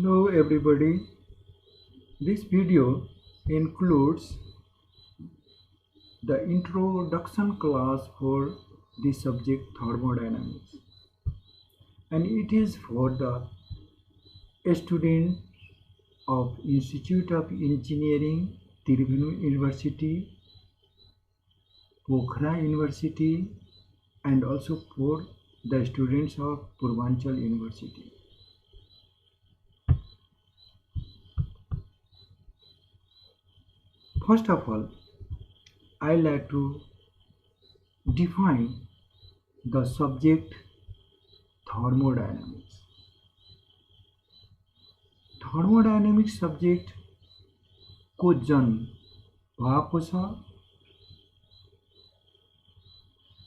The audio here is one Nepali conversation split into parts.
Hello everybody. This video includes the introduction class for the subject thermodynamics, and it is for the student of Institute of Engineering, Tirubhumi University, Pokhara University, and also for the students of Purvanchal University. First of all, I like to define the subject thermodynamics. Thermodynamics subject को जन्म भएको छ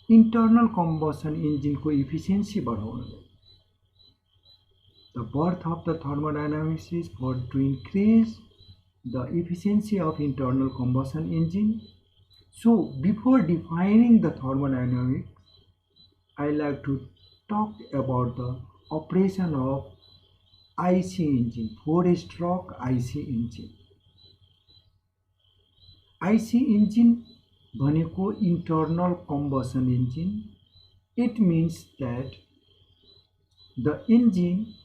internal combustion engine को efficiency बढाउनलाई. The birth of the thermodynamics is for to increase the efficiency of internal combustion engine. So before defining the thermodynamics, I like to talk about the operation of IC engine, 4-stroke IC engine. IC engine भनेको internal combustion engine. It means that the engine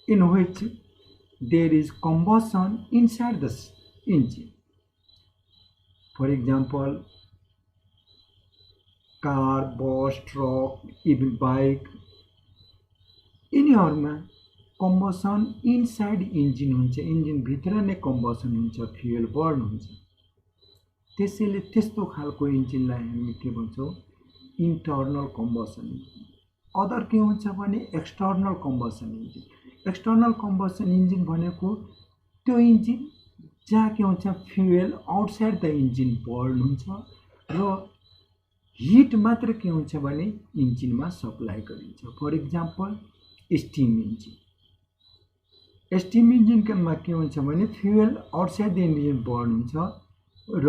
in which there is combustion inside the engine. For example, car, bus, truck, even bike, यिनीहरूमा combustion inside engine हुन्छ. engine भित्र नै combustion हुन्छ, fuel burn हुन्छ. त्यसैले त्यस्तो खालको इन्जिनलाई हामी के भन्छौँ? internal combustion engine. अदर के हुन्छ भने external combustion engine. external combustion engine भनेको त्यो इन्जिन जहाँ के हुन्छ fuel outside the engine burn हुन्छ र हिट मात्र के हुन्छ भने इन्जिनमा सप्लाई गरिन्छ. For example steam engine. Steam इन्जिनमा के हुन्छ भने fuel outside the engine burn हुन्छ र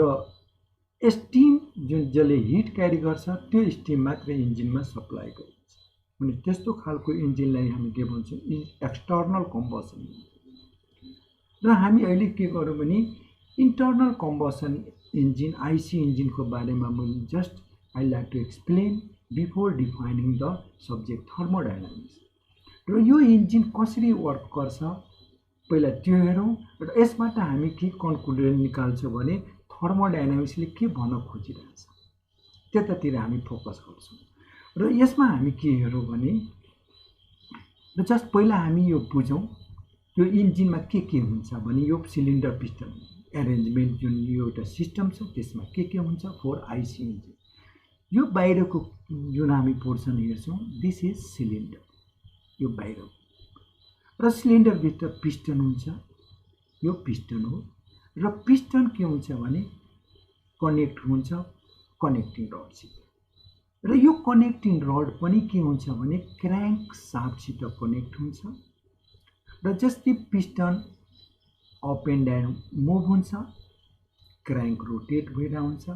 स्टीम जुन जसले हिट क्यारी गर्छ त्यो स्टीम मात्र इन्जिनमा सप्लाई गरिन्छ. अनि त्यस्तो खालको इन्जिनलाई हामी के भन्छौँ? External combustion engine. र हामी अहिले के गरौँ भने इन्टर्नल कम्बसन इन्जिन आइसी इन्जिनको बारेमा मैले just I like to explain before defining the subject thermodynamics. र यो इन्जिन कसरी वर्क गर्छ पहिला त्यो हेरौँ र यसबाट हामी के कन्क्लुजन निकाल्छ भने थर्मोडाइनामिक्सले के भन्न खोजिरहेछ त्यतातिर हामी फोकस गर्छौँ. र यसमा हामी के हेरौँ भने जस्ट पहिला हामी यो बुझौँ यो इन्जिनमा के हुन्छ भने यो सिलिन्डर पिस्टन एरेन्जमेन्ट जुन यो एउटा सिस्टम छ त्यसमा के हुन्छ फर आइसी इन्जिन. यो बाहिरको जुन हामी पोर्सन हेर्छौँ दिस इज सिलिन्डर. यो बाहिर र सिलिन्डरभित्र पिस्टन हुन्छ. यो पिस्टन हो र पिस्टन के हुन्छ भने कनेक्ट हुन्छ कनेक्टिङ रडसित र यो कनेक्टिङ रड पनि के हुन्छ भने क्र्याङ्क साफ्टसित कनेक्ट हुन्छ र जस्तै piston up and down move हुन्छ क्र्याङ्क रोटेट भएर हुन्छ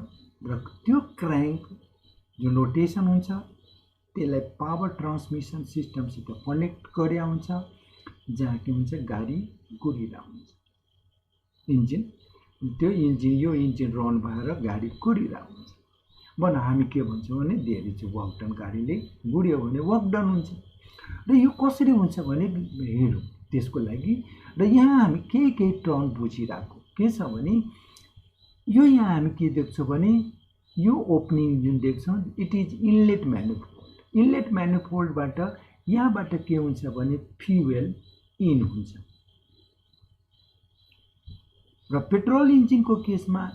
र त्यो क्र्याङ्क जुन रोटेसन हुन्छ त्यसलाई पावर ट्रान्समिसन सिस्टमसित कनेक्ट गरे हुन्छ जहाँ के हुन्छ गाडी कुदिरहेको हुन्छ. इन्जिन त्यो इन्जिन यो इन्जिन रन भएर गाडी कुदिरहेको हुन्छ भने हामी के भन्छौँ भने धेरै चाहिँ वर्क डन. गाडीले गुड्यो भने वर्क डन हुन्छ. र यो कसरी हुन्छ भने हेरौँ त्यसको लागि. र यहाँ हामी केही टर्म बुझिरहेको के छ भने यो यहाँ हामी के देख्छौँ भने यो ओपनिङ जुन देख्छौँ इट इज इनलेट म्यानिफोल्ड. इनलेट म्यानिफोल्डबाट यहाँबाट के हुन्छ भने फ्युएल इन हुन्छ. र पेट्रोल इन्जिनको केसमा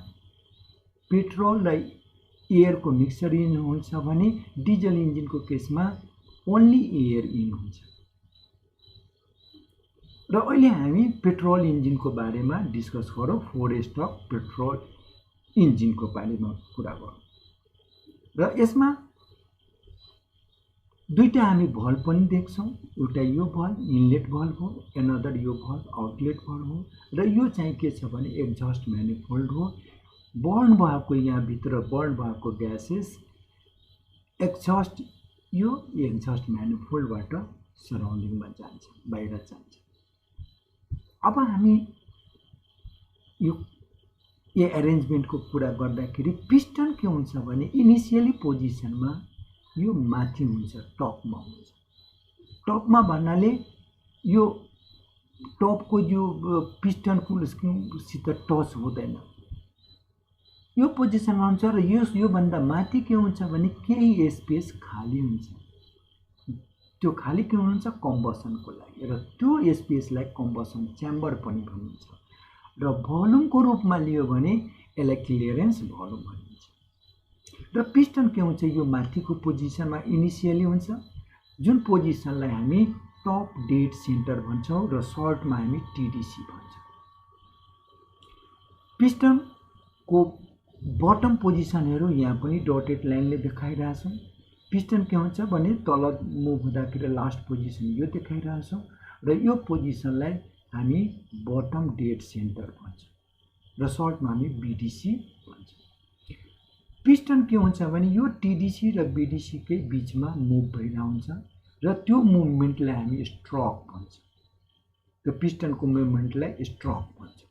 पेट्रोल र एयरको मिक्सर इन हुन्छ भने डिजल इन्जिनको केसमा ओन्ली एयर इन हुन्छ. र अहिले हामी पेट्रोल इन्जिनको बारेमा डिस्कस गरौँ. 4-स्ट्रोक पेट्रोल इन्जिनको बारेमा कुरा गरौँ. र यसमा दुईटा हामी भल्भ पनि देख्छौँ. एउटा यो भल्भ इनलेट भल्भ हो, एनदर यो भल्भ आउटलेट भल्भ हो. र यो चाहिँ के छ भने एक्जस्ट म्यानिफोल्ड हो. बर्न भएको यहाँभित्र बर्न भएको ग्यासेस एक्जस्ट यो एक्जस्ट म्यानिफोल्डबाट सराउन्डिङमा जान्छ, बाहिर जान्छ। अब हामी यो एरेन्जमेन्टको कुरा गर्दाखेरि पिस्टन के हुन्छ भने इनिसियली पोजिसनमा यो माथि हुन्छ, टपमा हुन्छ। टपमा भन्नाले यो टपको यो पिस्टनकोसित टच हुँदैन, यो पोजिसनमा हुन्छ। र योभन्दा माथि के हुन्छ भने केही स्पेस खाली हुन्छ। त्यो खाली के हुन्छ? कम्बसनको लागि। र त्यो स्पेसलाई कम्बसन च्याम्बर पनि भनिन्छ। र भोल्युमको रूपमा लियो भने यसलाई क्लियरेन्स भोल्युम भनिन्छ। र पिस्टन के हुन्छ? यो माथिको पोजिसनमा इनिसियली हुन्छ, जुन पोजिसनलाई हामी टप डेड सेन्टर भन्छौँ र सर्टमा हामी टिडिसी भन्छौँ। पिस्टनको बटम पोजिसनहरू यहाँ पनि डटेड लाइनले देखाइरहेछौँ। पिस्टन के हुन्छ भने तल मुभ हुँदाखेरि लास्ट पोजिसन यो देखाइरहेछौँ र यो पोजिसनलाई हामी बटम डेड सेन्टर भन्छौँ र सर्टमा हामी बिडिसी भन्छौँ। पिस्टन के हुन्छ भने यो टिडिसी र बिडिसीकै बिचमा मुभ भइरहेको हुन्छ र त्यो मुभमेन्टलाई हामी स्ट्रोक भन्छौँ। त्यो पिस्टनको मुभमेन्टलाई स्ट्रोक भन्छौँ।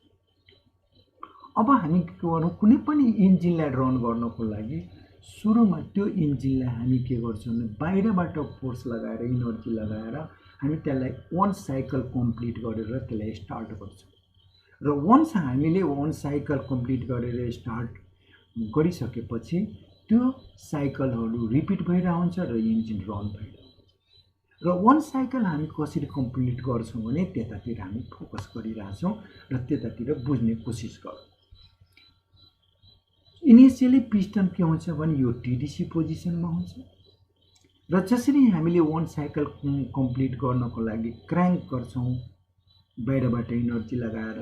अब हामी के गरौँ? कुनै पनि इन्जिनलाई रन गर्नको लागि सुरुमा त्यो इन्जिनलाई हामी के गर्छौँ भने बाहिरबाट फोर्स लगाएर, इनर्जी लगाएर हामी त्यसलाई 1 साइकल कम्प्लिट गरेर त्यसलाई स्टार्ट गर्छौँ। र वन्स हामीले 1 साइकल कम्प्लिट गरेर स्टार्ट गरिसकेपछि त्यो साइकलहरू रिपिट भइरहेको हुन्छ र इन्जिन रन भइरहेको हुन्छ। र 1 साइकल हामी कसरी कम्प्लिट गर्छौँ भने त्यतातिर हामी फोकस गरिरहेछौँ र त्यतातिर बुझ्ने कोसिस गरौँ। इनिसियली पिस्टन के हुन्छ भने यो टिडिसी पोजिसनमा हुन्छ र जसरी हामीले 1 साइकल कम्प्लिट गर्नको लागि क्र्याङ्क गर्छौँ, बाहिरबाट इनर्जी लगाएर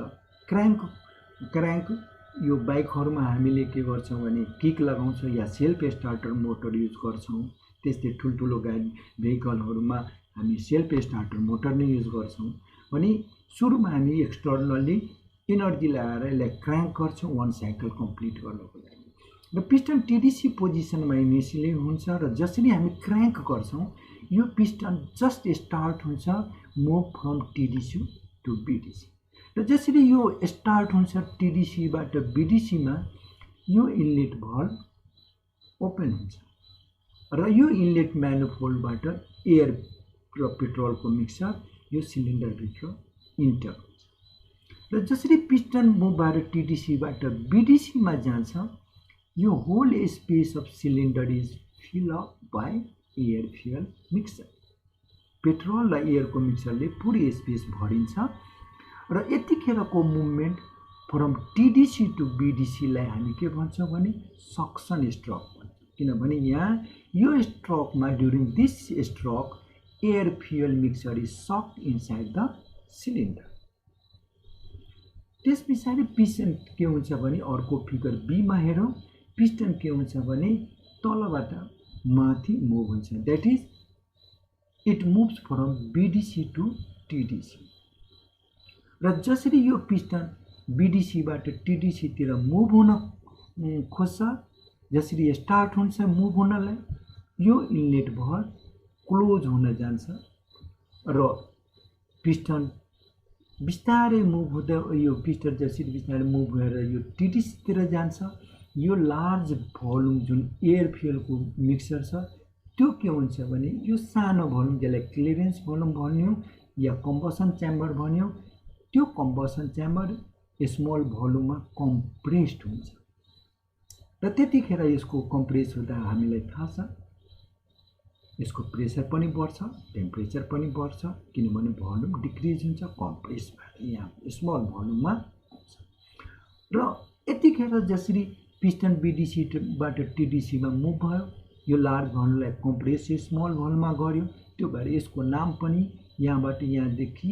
क्र्याङ्क यो बाइकहरूमा हामीले के गर्छौँ भने किक लगाउँछौँ या सेल्फ स्टार्टर मोटर युज गर्छौँ। त्यस्तै ठुल्ठुलो गाडी भेहिकलहरूमा हामी सेल्फ स्टार्टर मोटर नै युज गर्छौँ भने सुरुमा हामी एक्सटर्नल्ली इनर्जी लगाएर यसलाई क्र्याङ्क गर्छौँ 1 साइकल कम्प्लिट गर्नको लागि। र पिस्टन टिडिसी पोजिसनमा इनिसियली हुन्छ र जसरी हामी क्र्याङ्क गर्छौँ यो पिस्टन जस्ट स्टार्ट हुन्छ move from TDC to BDC. र जसरी यो स्टार्ट हुन्छ टिडिसीबाट बिडिसीमा यो इनलेट भल्भ ओपन हुन्छ र यो इनलेट म्यानिफोल्डबाट एयर र पेट्रोलको मिक्सर यो सिलिन्डरभित्र इन्टर हुन्छ। र जसरी पिस्टन मुभ भएर टिडिसीबाट बिडिसीमा जान्छ यो whole space of cylinder is fill up by air fuel mixer. Petrol र एयरको मिक्सरले पुरै स्पेस भरिन्छ र यतिखेरको मुभमेन्ट फ्रम टिडिसी टु बिडिसीलाई हामी के भन्छौँ भने सक्सन स्ट्रोक भन्छौँ। किनभने यहाँ यो स्ट्रोकमा during this stroke air fuel mixer is sucked inside the cylinder. त्यस पछाडि पिस्टन के हुन्छ भने अर्को फिगर बीमा हेरौँ। पिस्टन के हुन्छ भने तलबाट माथि मुभ हुन्छ, that is it moves from BDC to TDC. र जसरी यो पिस्टन बिडिसीबाट टिडिसीतिर मुभ हुन खोज्छ, जसरी स्टार्ट हुन्छ मुभ हुनलाई यो इनलेट भल्भ क्लोज हुन जान्छ र पिस्टन बिस्तारै मुभ हुँदै यो पिस्टन जसरी बिस्तारै मुभ भएर यो टिडिसीतिर जान्छ। यो लार्ज भोल्युम जुन एयर फ्युलको मिक्सर छ त्यो के हुन्छ भने यो सानो भोल्युम जसलाई क्लियरेन्स भोल्युम भन्यो या कम्बसन च्याम्बर भन्यो, त्यो कम्बसन च्याम्बर स्मल भोल्युममा कम्प्रेस्ड हुन्छ र त्यतिखेर यसको कम्प्रेस हुँदा हामीलाई थाहा छ यसको प्रेसर पनि बढ्छ, टेम्परेचर पनि बढ्छ, किनभने भोल्युम डिक्रिज हुन्छ, कम्प्रेस भएर यहाँ स्मल भोल्युममा आउँछ। र यतिखेर जसरी पिस्टन बिडिसीबाट टिडिसीमा मुभ भयो यो लार्ज भोल्युमलाई कम्प्रेस स्मल भोल्युममा गर्यो, त्यो भएर यसको नाम पनि यहाँबाट यहाँदेखि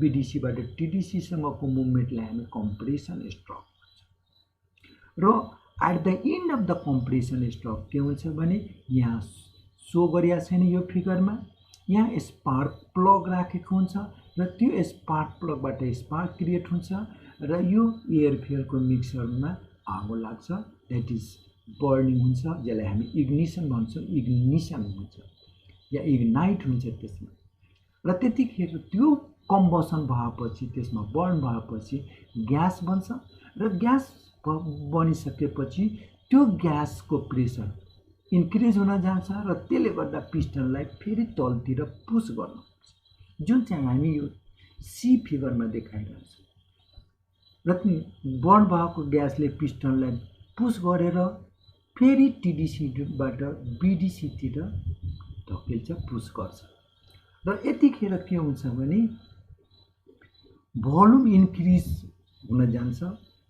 बिडिसीबाट टिडिसीसम्मको मुभमेन्टलाई हामी कम्प्रेसन स्ट्रोक भन्छौँ। र at the end of the compression stroke के हुन्छ भने यहाँ सो गरिएको छैन यो फिगरमा, यहाँ स्पार्क प्लग राखेको हुन्छ र त्यो स्पार्क प्लगबाट स्पार्क क्रिएट हुन्छ र यो एयर फ्युलको मिक्सरमा आगो लाग्छ, द्याट इज बर्निङ हुन्छ, जसलाई हामी इग्निसन भन्छौँ, इग्निसन हुन्छ। या इग्नाइट हुन्छ त्यसमा। र त्यतिखेर त्यो कम्बसन भएपछि त्यसमा बर्न भएपछि ग्यास बन्छ र ग्यास बनिसकेपछि त्यो ग्यासको प्रेसर इन्क्रिज हुन जान्छ र त्यसले गर्दा पिस्टनलाई फेरि तलतिर पुस गर्नुपर्छ, जुन चाहिँ हामी यो सी फिगरमा देखाइरहेको छ। र बर्न भएको ग्यासले पिस्टनलाई पुस गरेर फेरि टिडिसीबाट बिडिसीतिर धकेल्छ, पुस गर्छ। र यतिखेर के हुन्छ भने भोल्युम इन्क्रिज हुन जान्छ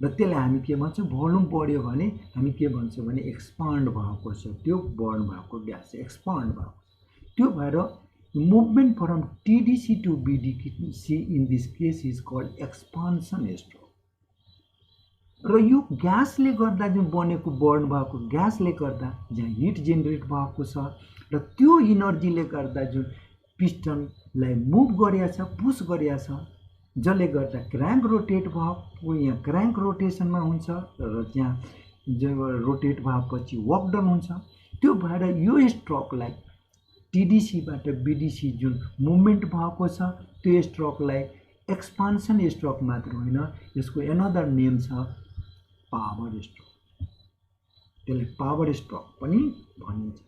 र त्यसलाई हामी के भन्छौँ, भोल्युम बढ्यो भने हामी के भन्छौँ भने एक्सपान्ड भएको छ, त्यो बर्न भएको ग्यास एक्सपान्ड भएको। त्यो भएर movement from TDC to BDC in this case is called expansion stroke. र यो ग्यासले गर्दा जुन बनेको बर्न भएको ग्यासले गर्दा जहाँ हिट जेनेरेट भएको छ र त्यो इनर्जीले गर्दा जुन पिस्टनलाई मुभ गरिएको छ, पुस गरिएको छ, जसले गर्दा क्र्याङ्क रोटेट भएको यहाँ क्र्याङ्क रोटेसनमा हुन्छ र त्यहाँ रोटेट भएपछि वर्क डन हुन्छ। त्यो भएर यो स्ट्रोकलाई टिडिसीबाट बिडिसी जुन मुभमेन्ट भएको छ त्यो स्ट्रोकलाई एक्सपान्सन स्ट्रोक मात्र होइन, यसको एनदर नेम छ पावर स्ट्रोक। त्यसलाई पावर स्ट्रोक पनि भनिन्छ।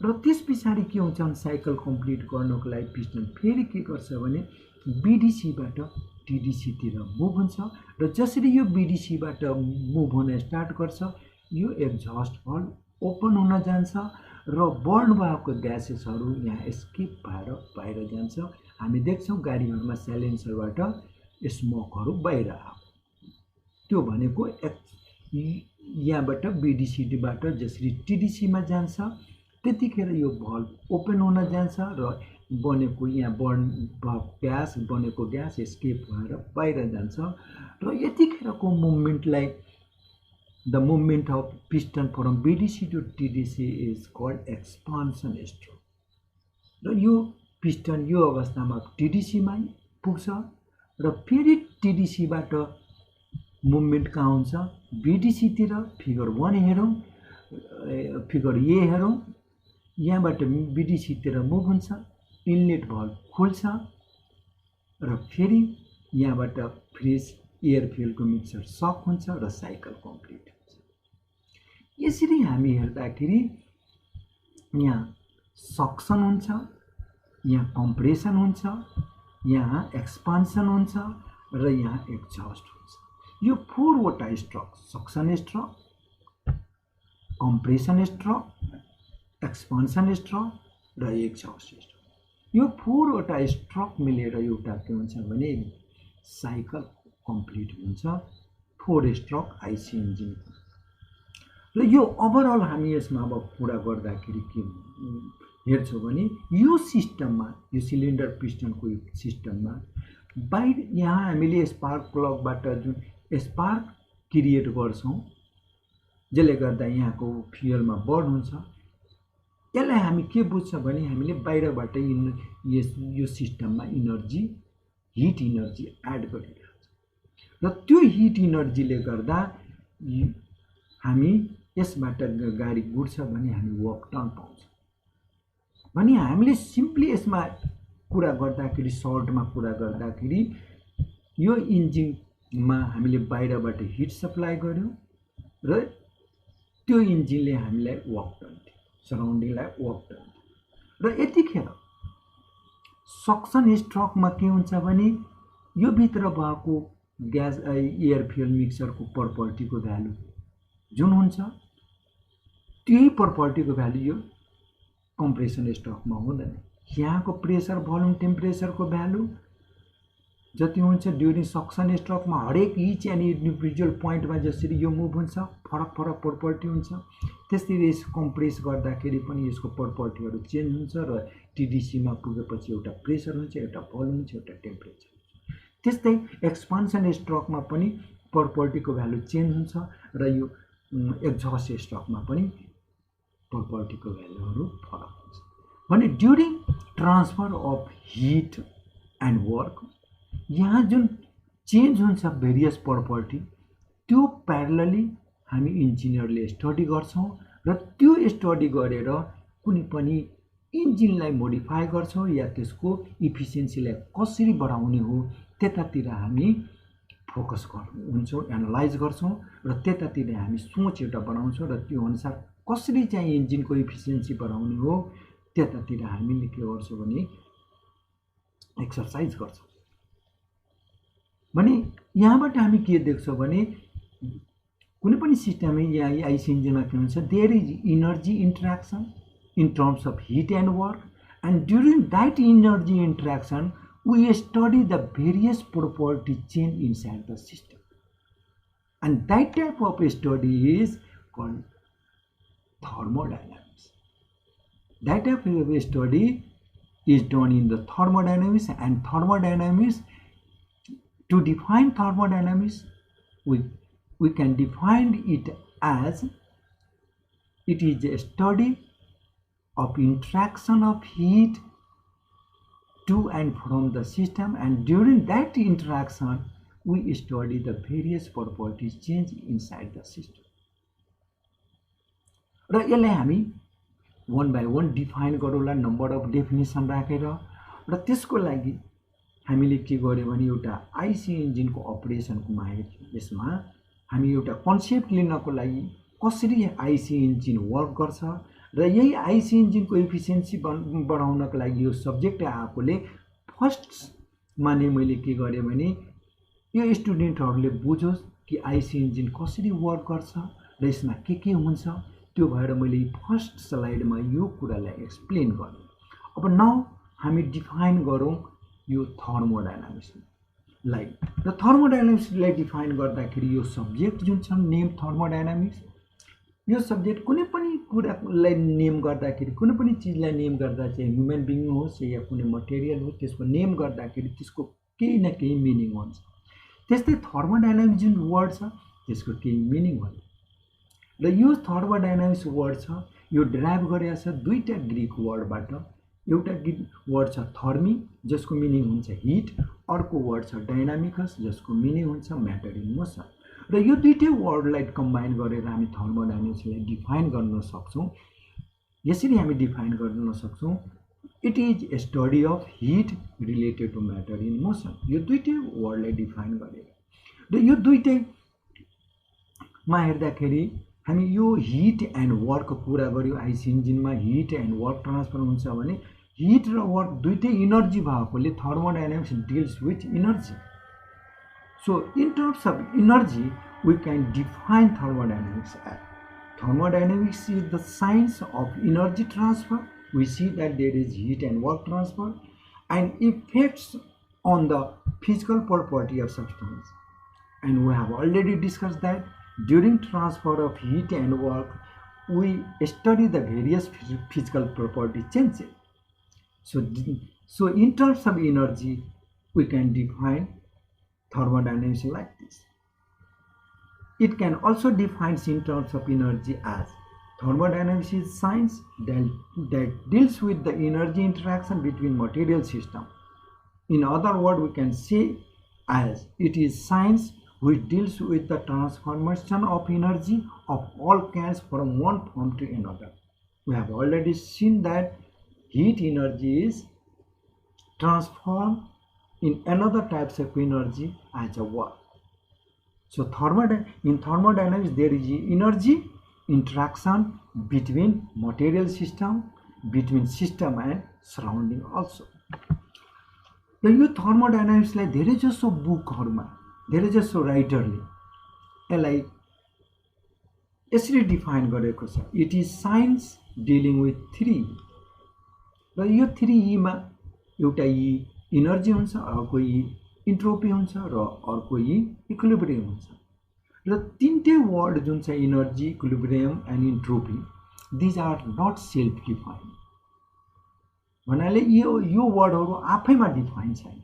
र त्यस पछाडि के हुन्छ भने साइकल कम्प्लिट गर्नको लागि पिस्टन फेरि के गर्छ भने बिडिसीबाट टिडिसीतिर मुभ हुन्छ र जसरी यो बिडिसीबाट मुभ हुन स्टार्ट गर्छ यो एक्जस्ट भल्भ ओपन हुन जान्छ र बर्न भएको ग्यासेसहरू यहाँ एस्केप भएर बाहिर जान्छ। हामी देख्छौँ गाडीहरूमा साइलेन्सरबाट स्मोकहरू बाहिर आएको, त्यो भनेको यहाँबाट बिडिसीबाट जसरी टिडिसीमा जान्छ त्यतिखेर यो भल्भ ओपन हुन जान्छ र बनेको यहाँ बर्न भएको ग्यास बनेको ग्यास एस्केप भएर बाहिर जान्छ। र यतिखेरको मुभमेन्टलाई the movement of piston from BDC to TDC is called expansion stroke. र यो पिस्टन यो अवस्थामा टिडिसीमा पुग्छ र फेरि टिडिसीबाट मुभमेन्ट कहाँ हुन्छ, बिडिसीतिर। फिगर 1 हेरौँ, फिगर ए हेरौँ, यहाँबाट बिडिसीतिर मुभ हुन्छ, इनलेट भल्भ खुल्छ र फेरि यहाँबाट फ्रेस एयर फ्युलको मिक्सर सक हुन्छ र साइकल कम्प्लिट हुन्छ। यसरी हामी हेर्दाखेरि यहाँ सक्सन हुन्छ, यहाँ कम्प्रेसन हुन्छ, यहाँ एक्सपान्सन हुन्छ र यहाँ एक्जस्ट हुन्छ। यो 4वटा stroke, suction stroke, compression stroke, expansion stroke र एक्जस्ट स्ट्रोक, यो 4वटा स्ट्रोक मिलेर एउटा के हुन्छ भने साइकल कम्प्लिट हुन्छ 4 स्ट्रोक आइसी इन्जिन। र यो ओभरअल हामी यसमा अब कुरा गर्दाखेरि के हेर्छौँ भने यो सिस्टममा, यो सिलिन्डर पिस्टनको सिस्टममा बाहिर यहाँ हामीले स्पार्क प्लगबाट जुन स्पार्क क्रिएट गर्छौँ जसले गर्दा यहाँको फ्युलमा बर्न हुन्छ, यसलाई हामी के बुझ्छ भने हामीले बाहिरबाट यो सिस्टममा इनर्जी, हिट इनर्जी एड गरिरहेको छ र त्यो हिट इनर्जीले गर्दा हामी यसबाट गाडी गुड्छ भने हामी वर्क टन पाउँछौँ। भने हामीले सिम्पली यसमा कुरा गर्दाखेरि, सर्टमा कुरा गर्दाखेरि यो इन्जिनमा हामीले बाहिरबाट हिट सप्लाई गर्यौँ र त्यो इन्जिनले हामीलाई वर्क टन दियो, सराउन्डिङलाई वर्क टन दियो। र यतिखेर सक्सन स्ट्रोकमा के हुन्छ भने यो भित्र भएको ग्यास एयर फ्युल मिक्सरको प्रपर्टीको भ्यालु जुन हुन्छ त्यही प्रपर्टीको भ्यालु यो कम्प्रेसन स्ट्रोकमा हुँदैन। यहाँको प्रेसर, भोल्युम, टेम्परेचरको भ्यालु जति हुन्छ ड्युरिङ सक्सन स्ट्रोकमा हरेक इच एन्ड इन्डिभिजुअल पोइन्टमा जसरी यो मुभ हुन्छ फरक फरक प्रपर्टी हुन्छ, त्यसरी यस कम्प्रेस गर्दाखेरि पनि यसको प्रपर्टीहरू चेन्ज हुन्छ र टिडिसीमा पुगेपछि एउटा प्रेसर हुन्छ, एउटा भोल्युम हुन्छ, एउटा टेम्परेचर हुन्छ। त्यस्तै एक्सपान्सन स्ट्रोकमा पनि प्रपर्टीको भ्यालु चेन्ज हुन्छ र यो एक्जस्ट स्ट्रोकमा पनि प्रपर्टीको भ्यालुहरू फरक हुन्छ। भने during transfer of heat and work यहाँ जुन चेन्ज हुन्छ भेरियस प्रपर्टी त्यो प्यारलली हामी इन्जिनियरले स्टडी गर्छौँ र त्यो स्टडी गरेर कुनै पनि इन्जिनलाई मोडिफाई गर्छौँ या त्यसको इफिसियन्सीलाई कसरी बढाउने हो त्यतातिर हामी फोकस हुन्छौँ, एनालाइज गर्छौँ र त्यतातिर हामी सोच एउटा बनाउँछौँ र त्यो अनुसार कसरी चाहिँ इन्जिनको इफिसियन्सी बढाउने हो त्यतातिर हामीले के गर्छौँ भने एक्सर्साइज गर्छौँ। भने यहाँबाट हामी के देख्छौँ भने कुनै पनि सिस्टम या आइसी इन्जिनमा के हुन्छ, there is energy interaction in terms of heat and work, and during that energy interaction we study the various property change inside the system, and that type of study is called thermodynamics. That type of study is done in the thermodynamics, and thermodynamics, to define thermodynamics we can define it as it is a study of interaction of heat to and from the system, and during that interaction we study the various properties change inside the system. र यसलाई हामी one by one डिफाइन गरौँला नम्बर अफ डेफिनेसन राखेर। र त्यसको लागि हामीले के गर्यो भने एउटा आइसी इन्जिनको अपरेसनको यसमा हामी एउटा कन्सेप्ट लिनको लागि कसरी आइसी इन्जिन वर्क गर्छ र यही आइसी इन्जिनको इफिसियन्सी बढाउनको लागि यो सब्जेक्ट आएकोले फर्स्टमा नै मैले के गरेँ भने यो स्टुडेन्टहरूले बुझोस् कि आइसी इन्जिन कसरी वर्क गर्छ र यसमा के हुन्छ, त्यो भएर मैले फर्स्ट स्लाइडमा यो कुरालाई एक्सप्लेन गरेँ। अब नाउ हामी डिफाइन गरौँ यो थर्मोडायनामिक्सलाई। र थर्मोडायनामिक्सलाई डिफाइन गर्दाखेरि यो सब्जेक्ट जुन छ नेम थर्मोडायनामिक्स, यो सब्जेक्ट कुनै पनि कुरालाई नेम गर्दाखेरि, कुनै पनि चिजलाई नेम गर्दा चाहिँ ह्युमन बिङ होस् या कुनै मटेरियल होस्, त्यसको नेम गर्दाखेरि त्यसको केही न केही मिनिङ हुन्छ। त्यस्तै थर्मोडायनामिक्स जुन वर्ड छ त्यसको केही मिनिङ हुन्छ। र यो थर्मोडायनामिक्स वर्ड छ यो ड्राइभ गरेको छ दुईटा ग्रीक वर्डबाट। एउटा वर्ड छ थर्मी जसको मिनिङ हुन्छ हिट, अर्को वर्ड छ डायनामिकस जसको मिनिङ हुन्छ म्याटर इन मोसन। र यो दुईटै वर्डलाई कम्बाइन गरेर हामी थर्मोडायनामिक्सलाई डिफाइन गर्न सक्छौँ। यसरी हामी डिफाइन गर्न सक्छौँ, it is a study of heat related to matter in motion. यो दुईटै वर्डलाई डिफाइन गरेर र यो दुईटैमा हेर्दाखेरि हामी यो हिट एन्ड वर्कको कुरा गऱ्यौँ। आइसी इन्जिनमा हिट एन्ड वर्क ट्रान्सफर हुन्छ भने हिट र वर्क दुईटै इनर्जी भएकोले thermodynamics deals with energy. So in terms of energy, we can define thermodynamics as thermodynamics is the science of energy transfer. We see that there is heat and work transfer and effects on the physical property of substance. And we have already discussed that during transfer of heat and work, we study the various physical property changes. So in terms of energy, we can define thermodynamics like this. It can also define in terms of energy as thermodynamics is science that deals with the energy interaction between material system. In other words, we can say as it is science which deals with the transformation of energy of all kinds from one form to another. We have already seen that heat energy is transformed in another types of energy as a work. So in thermodynamics there is energy interaction between material system, between system and surrounding also. र यो थर्मोडायनामिक्सलाई धेरै जसो बुकहरुमा धेरै जसो राइटरले यसलाई यसरी डिफाइन गरेको छ, it is science dealing with 3। र यो 3 मा एउटा इनर्जी हुन्छ, अर्को इन्ट्रोपी हुन्छ र अर्को इक्विलिब्रियम हुन्छ। र तीनटै वर्ड जुन छ energy, equilibrium and entropy, these are not self defined. भन्नाले यो वर्डहरु आफैमा डिफाइन छैन।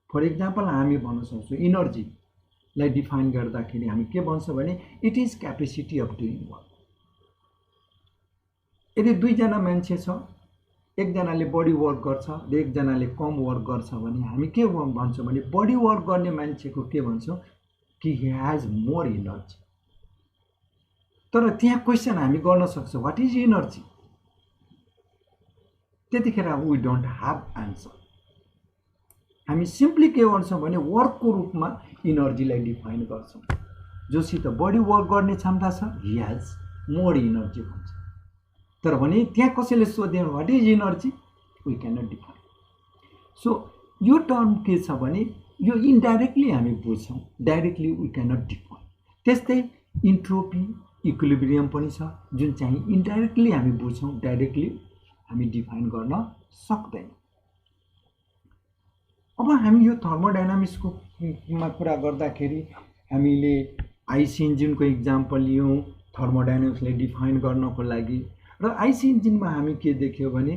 फर एक्जाम्पल हामी भन्न सक्छौं इनर्जीलाई डिफाइन गर्दाखेरि हामी के भन्छौं भने it is capacity of doing work. यदि दुई जना मान्छे छ, एकजनाले बढी वर्क गर्छ र एकजनाले कम वर्क गर्छ भने हामी के भन्छौं भने बढी वर्क गर्ने मान्छेको के भन्छौं कि ही हैज मोर एनर्जी। तर त्यहाँ क्वेशन हामी गर्न सक्छौं व्हाट इज एनर्जी। त्यतिखेर वी डोन्ट ह्याभ आन्सर। हामी सिम्पली के गर्छौँ भने वर्कको रूपमा इनर्जीलाई डिफाइन गर्छौँ। जोसित बढी वर्क गर्ने क्षमता छ ही हेज मोर इनर्जी भन्छ। तर भने त्यहाँ कसैले सोध्यो what is energy, we cannot define. So यो टर्म के छ भने यो इन्डाइरेक्टली हामी बुझ्छौँ, डाइरेक्टली वी क्यानट डिफाइन। त्यस्तै इन्ट्रोपी इक्विलिब्रियम पनि छ जुन चाहिँ इन्डाइरेक्टली हामी बुझ्छौँ, डाइरेक्टली हामी डिफाइन गर्न सक्दैन। अब हामी यो थर्मोडाइनामिक्सको कुरा गर्दाखेरि हामीले आइसी इन्जिनको इक्जाम्पल लियौँ थर्मोडाइनामिक्सलाई डिफाइन गर्नको लागि। र आइसी इन्जिनमा हामी के देख्यौँ भने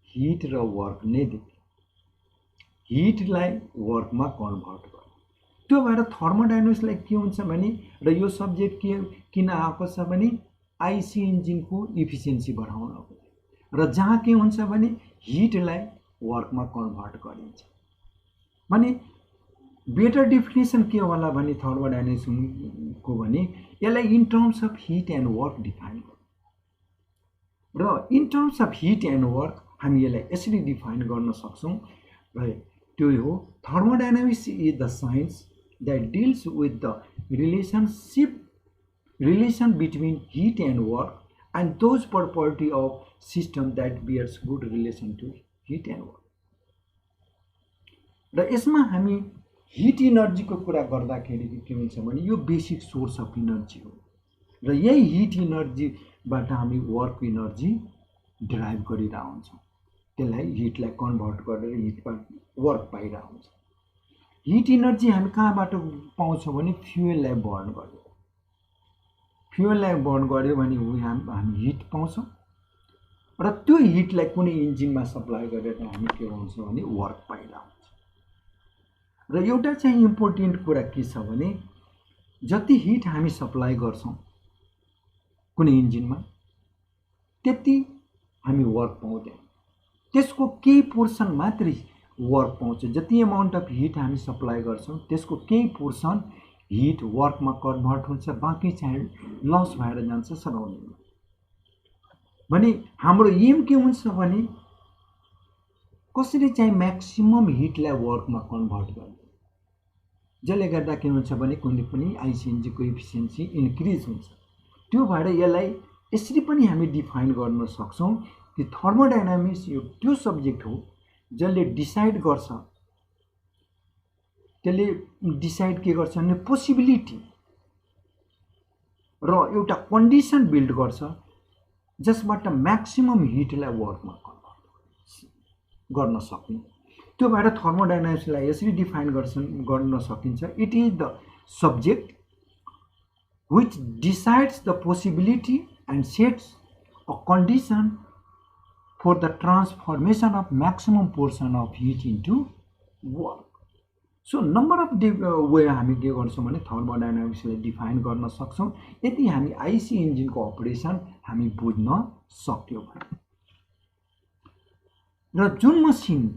हिट र वर्क नै देख्यौँ। हिटलाई वर्कमा कन्भर्ट गर्यो। त्यो भएर थर्मोडाइनामिक्सलाई के हुन्छ भने र यो सब्जेक्ट किन आएको छ भने आइसी इन्जिनको इफिसियन्सी बढाउनको र जहाँ के हुन्छ भने हिटलाई वर्कमा कन्भर्ट गरिन्छ। भने बेटर डेफिनेसन के होला भने थर्मोडाइनामिक्सको भने यसलाई in terms of heat and work define गर्छ। र in terms of heat and work हामी यसलाई यसरी डिफाइन गर्न सक्छौँ र त्यो हो thermodynamics is the science that deals with the relation between heat and work and those property of system that bears good relation to heat and work. र यसमा हामी हिट इनर्जीको कुरा गर्दाखेरि के हुन्छ भने यो बेसिक सोर्स अफ इनर्जी हो र यही हिट इनर्जीबाट हामी वर्क इनर्जी ड्राइभ गरिरहेको हुन्छौँ। त्यसलाई हिटलाई कन्भर्ट गरेर हिटबाट वर्क पाइरहेको हुन्छ। हिट इनर्जी हामी कहाँबाट पाउँछौँ भने फ्युएललाई बर्न गर्यो। फ्युएललाई बर्न गर्यो भने हामी हिट पाउँछौँ र त्यो हिटलाई कुनै इन्जिनमा सप्लाई गरेर हामी के पाउँछौँ भने वर्क पाइरहेको हुन्छ। र एउटा चाहिँ इम्पोर्टेन्ट कुरा के छ भने जति हिट हामी सप्लाई गर्छौँ कुनै इन्जिनमा त्यति हामी वर्क पाउँदैन, त्यसको केही पोर्सन मात्रै वर्क पाउँछ। जति अमाउन्ट अफ हिट हामी सप्लाई गर्छौँ त्यसको केही पोर्सन हिट वर्कमा कन्भर्ट हुन्छ, बाँकी चाहिँ लस भएर जान्छ सराउन्डिङमा। भने हाम्रो एम के हुन्छ भने कसरी चाहिँ म्याक्सिमम हिटलाई वर्कमा कन्भर्ट गर्ने, जसले गर्दा के हुन्छ भने कुनै पनि आइसी इन्जिनको इफिसियन्सी इन्क्रिज हुन्छ। त्यो भएर यसलाई यसरी पनि हामी डिफाइन गर्न सक्छौँ कि थर्मोडाइनामिक्स यो त्यो सब्जेक्ट हो जसले डिसाइड गर्छ, त्यसले डिसाइड के गर्छ भने पोसिबिलिटी र एउटा कन्डिसन बिल्ड गर्छ जसबाट म्याक्सिमम हिटलाई वर्कमा कन्भर्ट गर्न सक्ने। त्यो भएर थर्मोडाइनामिक्सलाई यसरी डिफाइन गर्न सकिन्छ, it is the subject which decides the possibility and sets a condition for the transformation of maximum portion of heat into work. So number of way हामी के गर्छौँ भने थर्मोडाइनामिक्सलाई डिफाइन गर्न सक्छौँ यदि हामी आइसी इन्जिनको अपरेसन हामी बुझ्न सक्यौँ भने। र जुन मसिन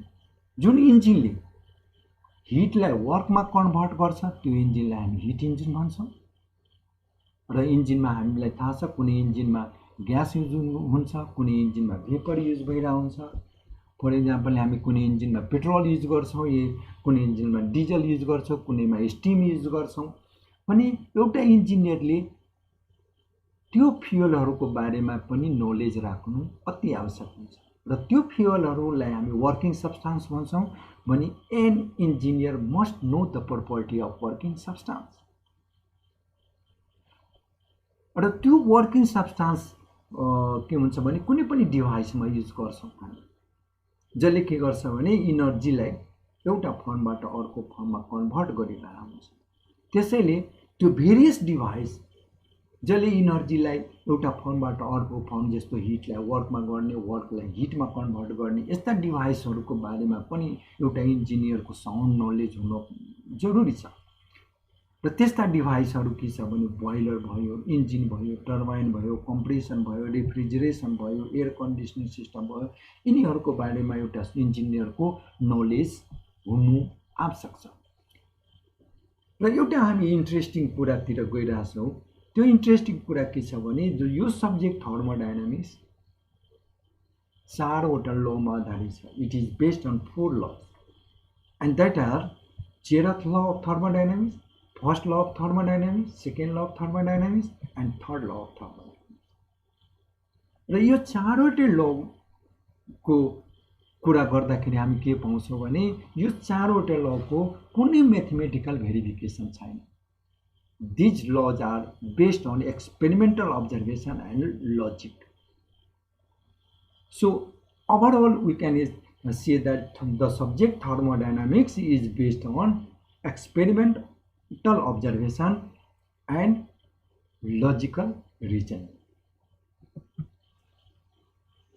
जुन इन्जिनले हिटलाई वर्कमा कन्भर्ट गर्छ त्यो इन्जिनलाई हामी हिट इन्जिन भन्छौँ। र इन्जिनमा हामीलाई थाहा छ कुनै इन्जिनमा ग्यास युज हुन्छ, कुनै इन्जिनमा भेपर युज भइरहेको हुन्छ। फर इक्जाम्पल हामी कुनै इन्जिनमा पेट्रोल युज गर्छौँ, कुनै इन्जिनमा डिजल युज गर्छौँ, कुनैमा स्टिम युज गर्छौँ। पनि एउटा इन्जिनियरले त्यो फ्युलहरूको बारेमा पनि नलेज राख्नु अति आवश्यक हुन्छ र त्यो फ्युलहरूलाई हामी वर्किङ सब्सटेन्स भन्छौँ। भने an engineer must know the property of working substance र त्यो वर्किङ सब्सटेन्स के हुन्छ भने कुनै पनि डिभाइसमा युज गर्छौँ हामी, जसले के गर्छ भने इनर्जीलाई एउटा फर्मबाट अर्को फर्ममा कन्भर्ट गरिरहेको हुन्छ। त्यसैले त्यो भेरियस डिभाइस जसले इनर्जीलाई एउटा फर्मबाट अर्को फर्म जस्तो हिटलाई वर्कमा गर्ने, वर्कलाई हिटमा कन्भर्ट गर्ने, यस्ता डिभाइसहरूको बारेमा पनि एउटा इन्जिनियरको साउन्ड नलेज हुन जरुरी छ। र त्यस्ता डिभाइसहरू के छ भने बोइलर भयो, इन्जिन भयो, टर्बाइन भयो, कम्प्रेसन भयो, रेफ्रिजरेसन भयो, एयर कन्डिसनिङ सिस्टम भयो, यिनीहरूको बारेमा एउटा इन्जिनियरको नलेज हुनु आवश्यक छ। र एउटा हामी इन्ट्रेस्टिङ कुरातिर गइरहेछौँ। त्यो इन्ट्रेस्टिङ कुरा के छ भने यो सब्जेक्ट थर्मोडाइनामिक्स चारवटा लमा आधारित छ. It is based on 4 laws, and that are zeroth law of thermodynamics, first law of thermodynamics, second law of thermodynamics, and third law of thermodynamics. र यो चारवटै लको कुरा गर्दाखेरि हामी के पाउँछौँ भने यो चारवटा लको कुनै म्याथमेटिकल भेरिफिकेसन छैन. These laws are based on experimental observation and logic. So overall we can say that the subject thermodynamics is based on experimental observation and logical reasoning.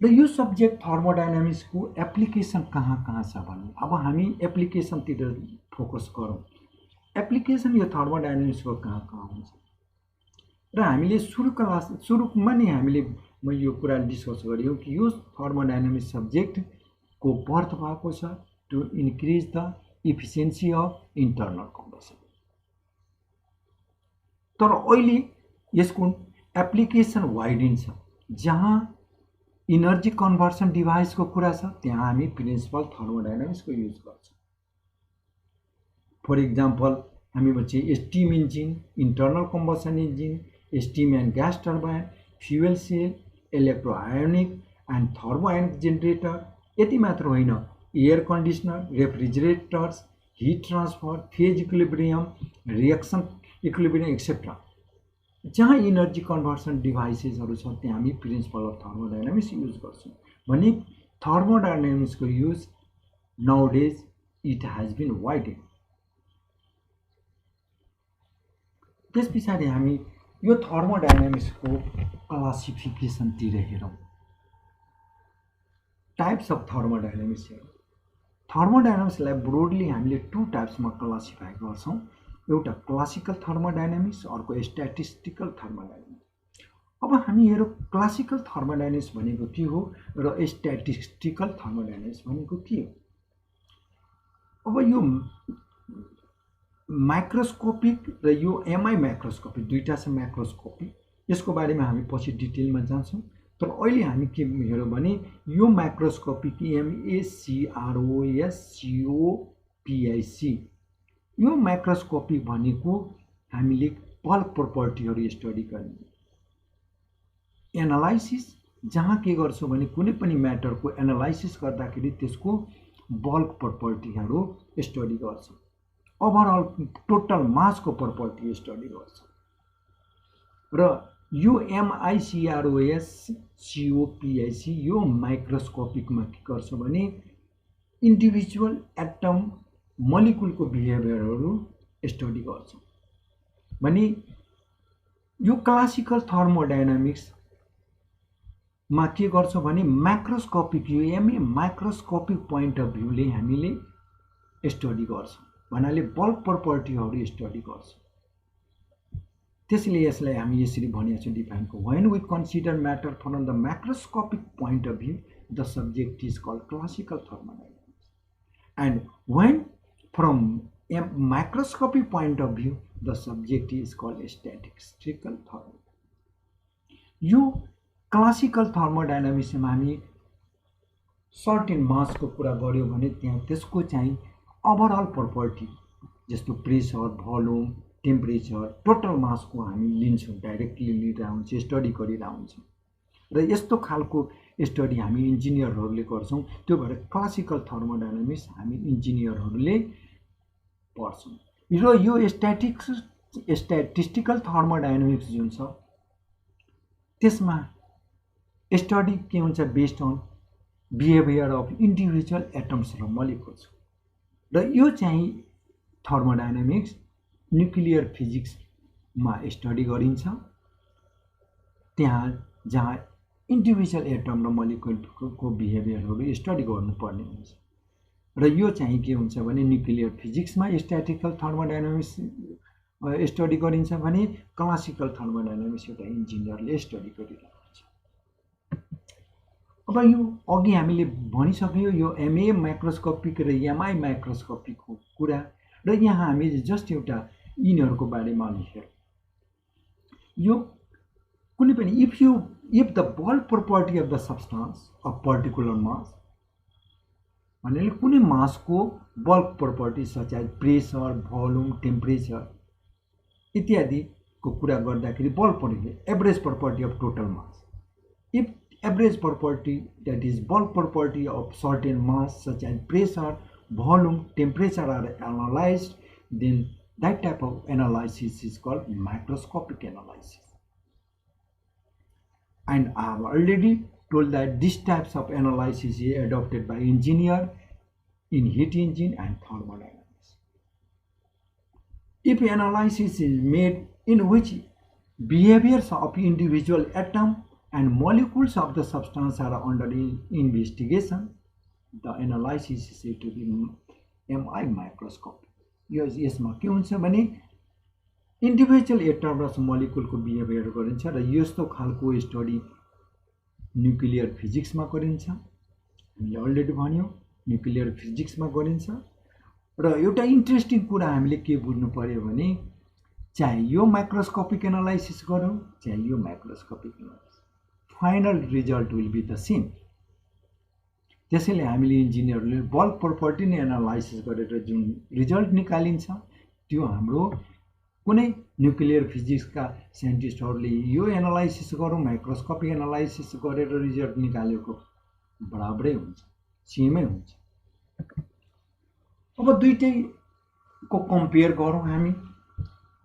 र यो सब्जेक्ट थर्मोडाइनामिक्स को एप्लिकेसन कहाँ कहाँ छ भन्ने अब हामी एप्लिकेसनतिर फोकस गरौँ. एप्लिकेसन यो थर्मोडाइनामिक्स को कहाँ कहाँ हुन्छ र हामीले सुरुमा नै हामीले म यो कुरा डिस्कस गरियो कि यो थर्मोडाइनामिक्स सब्जेक्ट को बर्थ भएको छ to increase the efficiency of internal combustion. तर अहिले यसको एप्लिकेसन वाइडिन छ. जहाँ इनर्जी कन्भर्सन डिभाइस को कुरा छ त्यहाँ हामी प्रिन्सिपल थर्मोडाइनामिक्स को युज गर्छौं. फर एक्जाम्पल हामी भन्छ steam engine, internal combustion engine, steam and gas turbine, fuel cell, electroionic and thermoionic generator. यति मात्र होइन, air conditioner, refrigerators, heat transfer, phase equilibrium, reaction equilibrium etcetera. जहाँ इनर्जी कन्भर्सन डिभाइसेसहरू छ त्यहाँ हामी प्रिन्सिपल अफ थर्मोडाइनामिक्स युज गर्छौं. भने थर्मोडाइनामिक्स को use nowadays it has been वाइडेड. त्यस पछाडि हामी यो थर्मोडाइनामिक्स को क्लासिफिकेसन तिर हेरौं. टाइप्स अफ थर्मोडाइनामिक्स हेरौं. थर्मोडाइनामिक्सलाई ब्रोडली हामीले 2 टाइप्समा क्लासिफाई गर्छौं. एउटा क्लासिकल थर्मोडाइनामिक्स, अर्को स्ट्याटिस्टिकल थर्मोडाइनामिक्स. अब हामी हेरौं क्लासिकल थर्मोडाइनामिक्स भनेको के हो र स्ट्याटिस्टिकल थर्मोडाइनामिक्स भनेको के हो. अब यो माइक्रोस्कोपिक र यो एमआई माइक्रोस्कोपिक दुईटा छ माइक्रोस्कोपिक. यसको बारेमा हामी पछि डिटेलमा जान्छौं. तर अहिले हामी के हेरौं भने यो माइक्रोस्कोपिक MACROSCOPIC यो माइक्रोस्कोपिक भनेको हामीले बल्क प्रोपर्टीहरू स्टडी गर्ने. एनालाइसिस जहाँ के गर्छौं भने कुनै पनि म्याटरको एनालाइसिस गर्दाखेरि त्यसको बल्क प्रोपर्टीहरू स्टडी गर्छौं. ओभरअल टोटल मास को प्रोपर्टी स्टडी गर्छौं. र यो MICROSCOPIC यो माइक्रोस्कोपिकमा के गर्छौं भने इन्डिभिजुअल एटम मोलिक्युल को बिहेभियरहरू स्टडी गर्छौं. भने यो क्लासिकल थर्मोडाइनामिक्स मा के गर्छौं भने माइक्रोस्कोपिक यो एमए माइक्रोस्कोपिक पोइन्ट अफ भ्यूले हामीले स्टडी गर्छौं. भन्नाले बल्क प्रोपर्टीहरू स्टडी गर्छौं. त्यसैले यसलाई हामी यसरी भनिएको छौं डिफाइनको. When we consider matter from the microscopic point of view the subject is called classical thermodynamics. And when from a microscopic point of view the subject is called statistical thermodynamics. यो क्लासिकल थर्मोडाइनामिक्स मा हामी सर्टेन मास को कुरा गर्यो भने त्यहाँ त्यसको चाहिँ ओभरअल प्रोपर्टी जस्तो pressure, volume, temperature, total mass को हामी लिन्छौं, डाइरेक्टली लिइरा हुन्छ, स्टडी गरिरा हुन्छौं. र यस्तो खालको स्टडी हामी इन्जिनियरहरूले गर्छौं. त्यो भएर क्लासिकल थर्मोडाइनामिक्स हामी इन्जिनियरहरूले पढ्छौं. र यो स्ट्याटिस्टिकल थर्मोडाइनामिक्स जुन छ त्यसमा स्टडी के हुन्छ based on behaviour of individual atoms र मोलिक्युल्स. र यो चाहिँ थर्मोडाइनामिक्स न्युक्लियर फिजिक्समा स्टडी गरिन्छ. त्यहाँ जहाँ इन्डिभिजुअल एटम र मोलिक्युलको बिहेभियरहरू स्टडी गर्नुपर्ने हुन्छ. र यो चाहिँ के हुन्छ भने न्युक्लियर फिजिक्समा स्ट्याटिकल थर्मोडाइनामिक्स स्टडी गरिन्छ भने क्लासिकल थर्मोडाइनामिक्स एउटा इन्जिनियरले स्टडी गरिरहेको हुन्छ. अब यो अघि हामीले भनिसक्यो यो एमए माइक्रोस्कोपिक र एमआई माइक्रोस्कोपिकको कुरा. र यहाँ हामी जस्ट एउटा यिनीहरूको बारेमा लेखेर यो कुनै पनि if you if the bulk property of the substance of particular mass, भन्नाले कुनै मासको bulk property such as pressure, volume, temperature इत्यादिको कुरा गर्दाखेरि bulk property, average property of total mass. If average property, that is bulk property of certain mass such as pressure, volume, temperature are analyzed, then that type of analysis is called macroscopic analysis. And I have already told that these types of analysis is adopted by engineer in heat engine and thermodynamics. If analysis is made in which behaviors of individual atom and molecules of the substance are under investigation, the analysis is said to be MI microscope. यसमा के हुन्छ भने इन्डिभिजुअल एटम र मोलिकुलको बिहेभियर गरिन्छ र यस्तो खालको स्टडी न्युक्लियर फिजिक्समा गरिन्छ. हामीले अलरेडी भन्यौं न्युक्लियर फिजिक्समा गरिन्छ. र एउटा इन्ट्रेस्टिङ कुरा हामीले के बुझ्नु पर्यो भने चाहे यो माइक्रोस्कोपिक एनालाइसिस गरौँ चाहे यो microscopic analysis, final result will be the same. त्यसैले हामीले इन्जिनियरले बल्क प्रपर्टी नै एनालाइसिस गरेर जुन रिजल्ट निकालिन्छ त्यो हाम्रो कुनै न्युक्लियर फिजिक्सका साइन्टिस्टहरूले यो एनालाइसिस गरौँ माइक्रोस्कोपिक एनालाइसिस गरेर रिजल्ट निकालेको बराबरै हुन्छ, सेमै हुन्छ. अब दुईटैको कम्पेयर गरौँ हामी,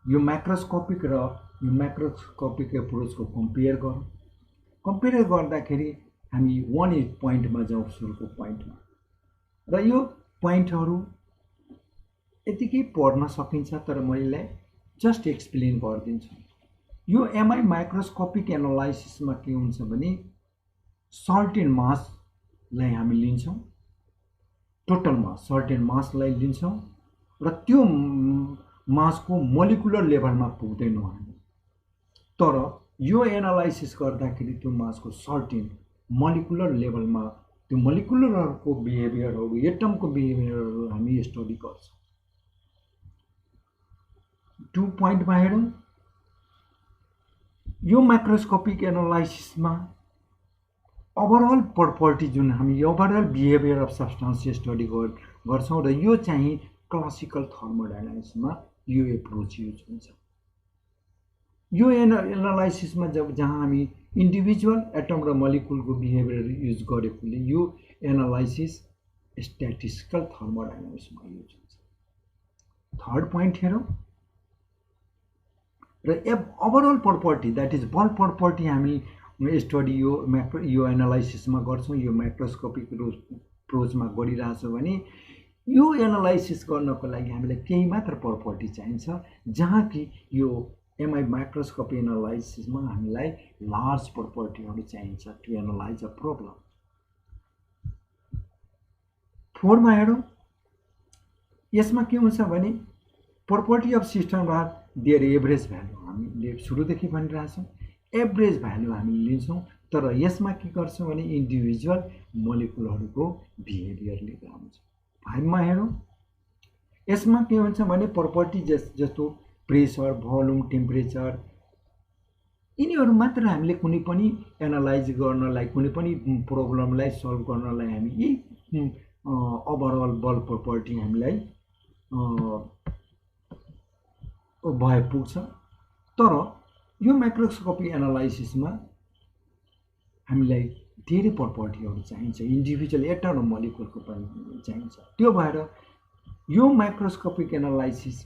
यो माइक्रोस्कोपिक र यो माइक्रोस्कोपिक एप्रोचको कम्पेयर गरौँ. कम्पेयर गर्दाखेरि हामी 1 पोइन्टमा जाउँ, सुरुको पोइन्टमा. र यो पोइन्टहरू यतिकै पढ्न सकिन्छ तर मैले जस्ट एक्सप्लेन गरिदिन्छु. यो एमआई माइक्रोस्कोपिक एनालाइसिसमा के हुन्छ भने सर्टेन मासलाई हामी लिन्छौँ, टोटल मास सर्टेन मासलाई लिन्छौँ र त्यो मासको मोलिकुलर लेभलमा पुग्दैनौँ हामी. तर यो एनालाइसिस गर्दाखेरि त्यो मासको सर्टेन मोलिकुलर लेभलमा त्यो मोलिकुलरको बिहेभियरहरू, एटमको बिहेभियरहरू हामी स्टडी गर्छौँ. 2 पोइन्टमा हेरौँ. यो माइक्रोस्कोपिक एनालाइसिसमा ओभरअल प्रपर्टी जुन हामी overall behaviour of substance study गर्छौँ र यो चाहिँ क्लासिकल थर्मोडायनामिक्समा यो एप्रोच युज हुन्छ. यो एनालाइसिसमा जहाँ हामी इन्डिभिजुअल एटम र मोलिकुलको बिहेभियर युज गरेकोले यो एनालाइसिस स्ट्याटिस्टिकल थर्मोडायनामिक्समा युज हुन्छ. थर्ड पोइन्ट हेरौँ. र overall property that is bulk property हामी स्टडी यो एनालाइसिसमा गर्छौँ, यो माइक्रोस्कोपिक एप्रोचमा गरिरहेछौँ भने यो एनालाइसिस गर्नको लागि हामीलाई केही मात्र प्रपर्टी चाहिन्छ, जहाँ कि यो एमआई माइक्रोस्कोपी एनालाइसिसमा हामीलाई लार्ज प्रपर्टीहरू चाहिन्छ टु एनालाइज अ प्रब्लम. 4 मा हेरौँ. यसमा के हुन्छ भने property of system are their average value. हामीले सुरुदेखि भनिरहेछौँ एभरेज भ्यालु हामीले लिन्छौँ, तर यसमा के गर्छौँ भने इन्डिभिजुअल मोलिकुलहरूको बिहेभियर लिएर आउँछौँ. 5 मा हेरौँ. यसमा के हुन्छ भने प्रपर्टी जस्तो प्रेसर, भोल्युम, टेम्परेचर यिनीहरू मात्र हामीले कुनै पनि एनालाइज गर्नलाई, कुनै पनि प्रब्लमलाई सल्भ गर्नलाई हामी यही ओभरअल बल्क प्रपर्टी हामीलाई भए पुग्छ. तर यो माइक्रोस्कोपी एनालाइसिसमा हामीलाई धेरै प्रपर्टीहरू चाहिन्छ, इन्डिभिजुअल एटम र मोलिकुलको पनि चाहिन्छ. त्यो भएर यो माइक्रोस्कोपिक एनालाइसिस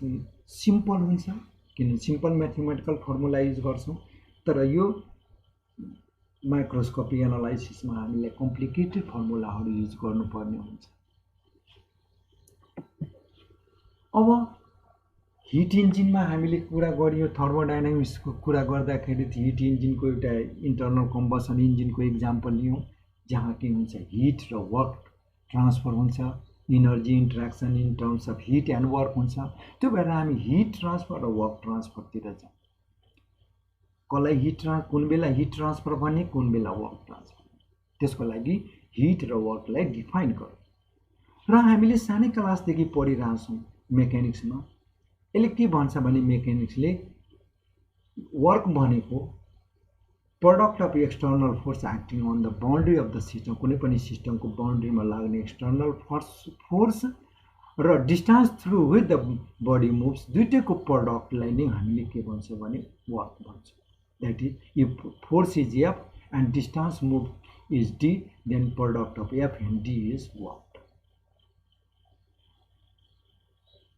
सिम्पल हुन्छ किन सिम्पल म्याथमेटिकल फर्मुला युज गर्छौँ, तर यो माइक्रोस्कोपिक एनालाइसिसमा हामीलाई कम्प्लिकेटेड फर्मुलाहरू युज गर्नुपर्ने हुन्छ. अब हिट इन्जिनमा हामीले कुरा गरियो, थर्मोडायनामिक्सको कुरा गर्दाखेरि हिट इन्जिनको एउटा इन्टरनल कम्बसन इन्जिनको इक्जाम्पल लियौँ, जहाँ के हुन्छ हिट र वर्क ट्रान्सफर हुन्छ, energy interaction in terms of heat and work हुन्छ. त्यो भएर हामी हिट ट्रान्सफर र वर्क ट्रान्सफरतिर जाउँ. कुन बेला हिट ट्रान्सफर भन्ने, कुन बेला वर्क ट्रान्सफर, त्यसको लागि हिट र वर्कलाई डिफाइन गरौँ. र हामीले सानै क्लासदेखि पढिरहेछौँ मेकानिक्समा. यसले के भन्छ भने मेकानिक्सले वर्क भनेको product of external force acting on the boundary of the system, कुनै पनि सिस्टमको बाउन्ड्रीमा लाग्ने एक्सटर्नल फोर्स र distance through with the body moves, दुइटैको प्रोडक्टलाई नै हामीले के भन्छ भने वर्क भन्छ। That is if force is F and distance move is D, then product of F and D is work.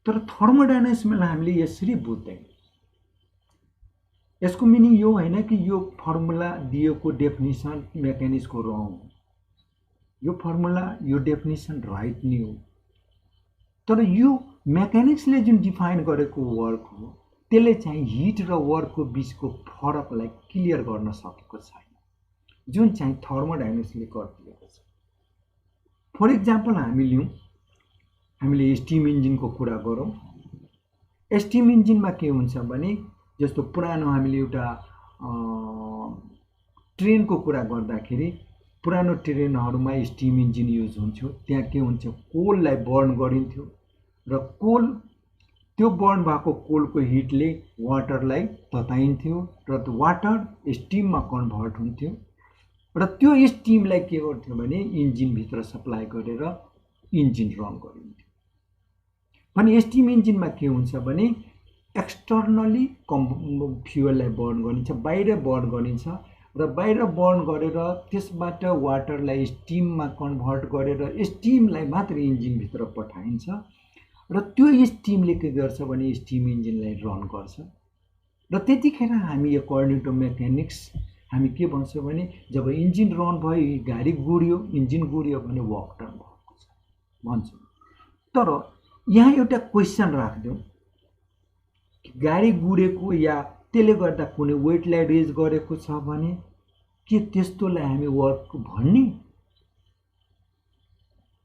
तर थर्मोडायनामिक्समा हामीले यसरी बुझ्दैन। यसको मिनिङ यो होइन कि यो फर्मुला दिएको डेफिनेसन मेकानिक्सको रङ हो, यो फर्मुला यो डेफिनेसन राइट नै हो, तर यो मेकानिक्सले जुन डिफाइन गरेको वर्क हो त्यसले चाहिँ हिट र वर्कको बिचको फरकलाई क्लियर गर्न सकेको छैन, जुन चाहिँ थर्मोडायनामिक्सले गरिदिएको छ। फर इक्जाम्पल हामीले स्टिम इन्जिनको कुरा गरौँ। स्टिम इन्जिनमा के हुन्छ भने जस्तो पुरानो हामीले एउटा ट्रेनको कुरा गर्दाखेरि पुरानो ट्रेनहरूमा स्टिम इन्जिन युज हुन्थ्यो। त्यहाँ के हुन्छ, कोललाई बर्न गरिन्थ्यो र त्यो बर्न भएको कोलको हिटले वाटरलाई तताइन्थ्यो र त्यो वाटर स्टिममा कन्भर्ट हुन्थ्यो र त्यो स्टिमलाई के गर्थ्यो भने इन्जिनभित्र सप्लाई गरेर इन्जिन रन गरिन्थ्यो। भने स्टिम इन्जिनमा के हुन्छ भने एक्सटर्नली फ्युएललाई बर्न गरिन्छ, बाहिर बर्न गरिन्छ र बाहिर बर्न गरेर त्यसबाट वाटरलाई स्टिममा कन्भर्ट गरेर स्टिमलाई मात्र इन्जिनभित्र पठाइन्छ र त्यो स्टिमले के गर्छ भने स्टिम इन्जिनलाई रन गर्छ। र त्यतिखेर हामी अकर्डिङ टु मेकानिक्स हामी के भन्छौँ भने जब इन्जिन रन भयो, गाडी गुड्यो, इन्जिन गुड्यो भने वर्क डन भएको छ भन्छौँ। तर यहाँ एउटा क्वेसन राख्दिउँ, गाडी गुडेको या त्यसले गर्दा कुनै वेटलाई रेज गरेको छ भने के त्यस्तोलाई हामी वर्क भन्ने?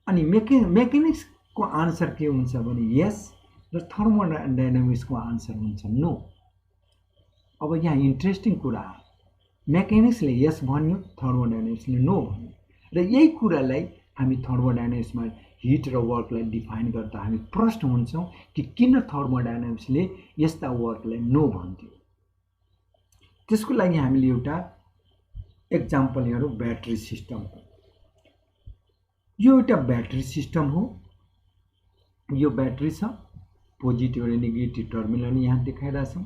अनि मेकानिक्सको आन्सर के हुन्छ भने यस र थर्मोडायनामिक्सको आन्सर हुन्छ नो। अब यहाँ इन्ट्रेस्टिङ कुरा हो, मेकानिक्सले यस भन्यो, थर्मोडायनामिक्सले नो भन्यो र यही कुरालाई हामी थर्मोडायनामिक्समा हिट र वर्कलाई डिफाइन गर्दा हामी प्रश्न हुन्छौँ कि किन थर्मोडायनामिक्सले यस्ता वर्कलाई नो भन्थ्यो। त्यसको लागि हामीले एउटा एक्जाम्पल हेरौँ, ब्याट्री सिस्टमको। यो एउटा ब्याट्री सिस्टम हो। यो ब्याट्री छ, पोजिटिभ र नेगेटिभ टर्मिनल यहाँ देखाइरहेछौँ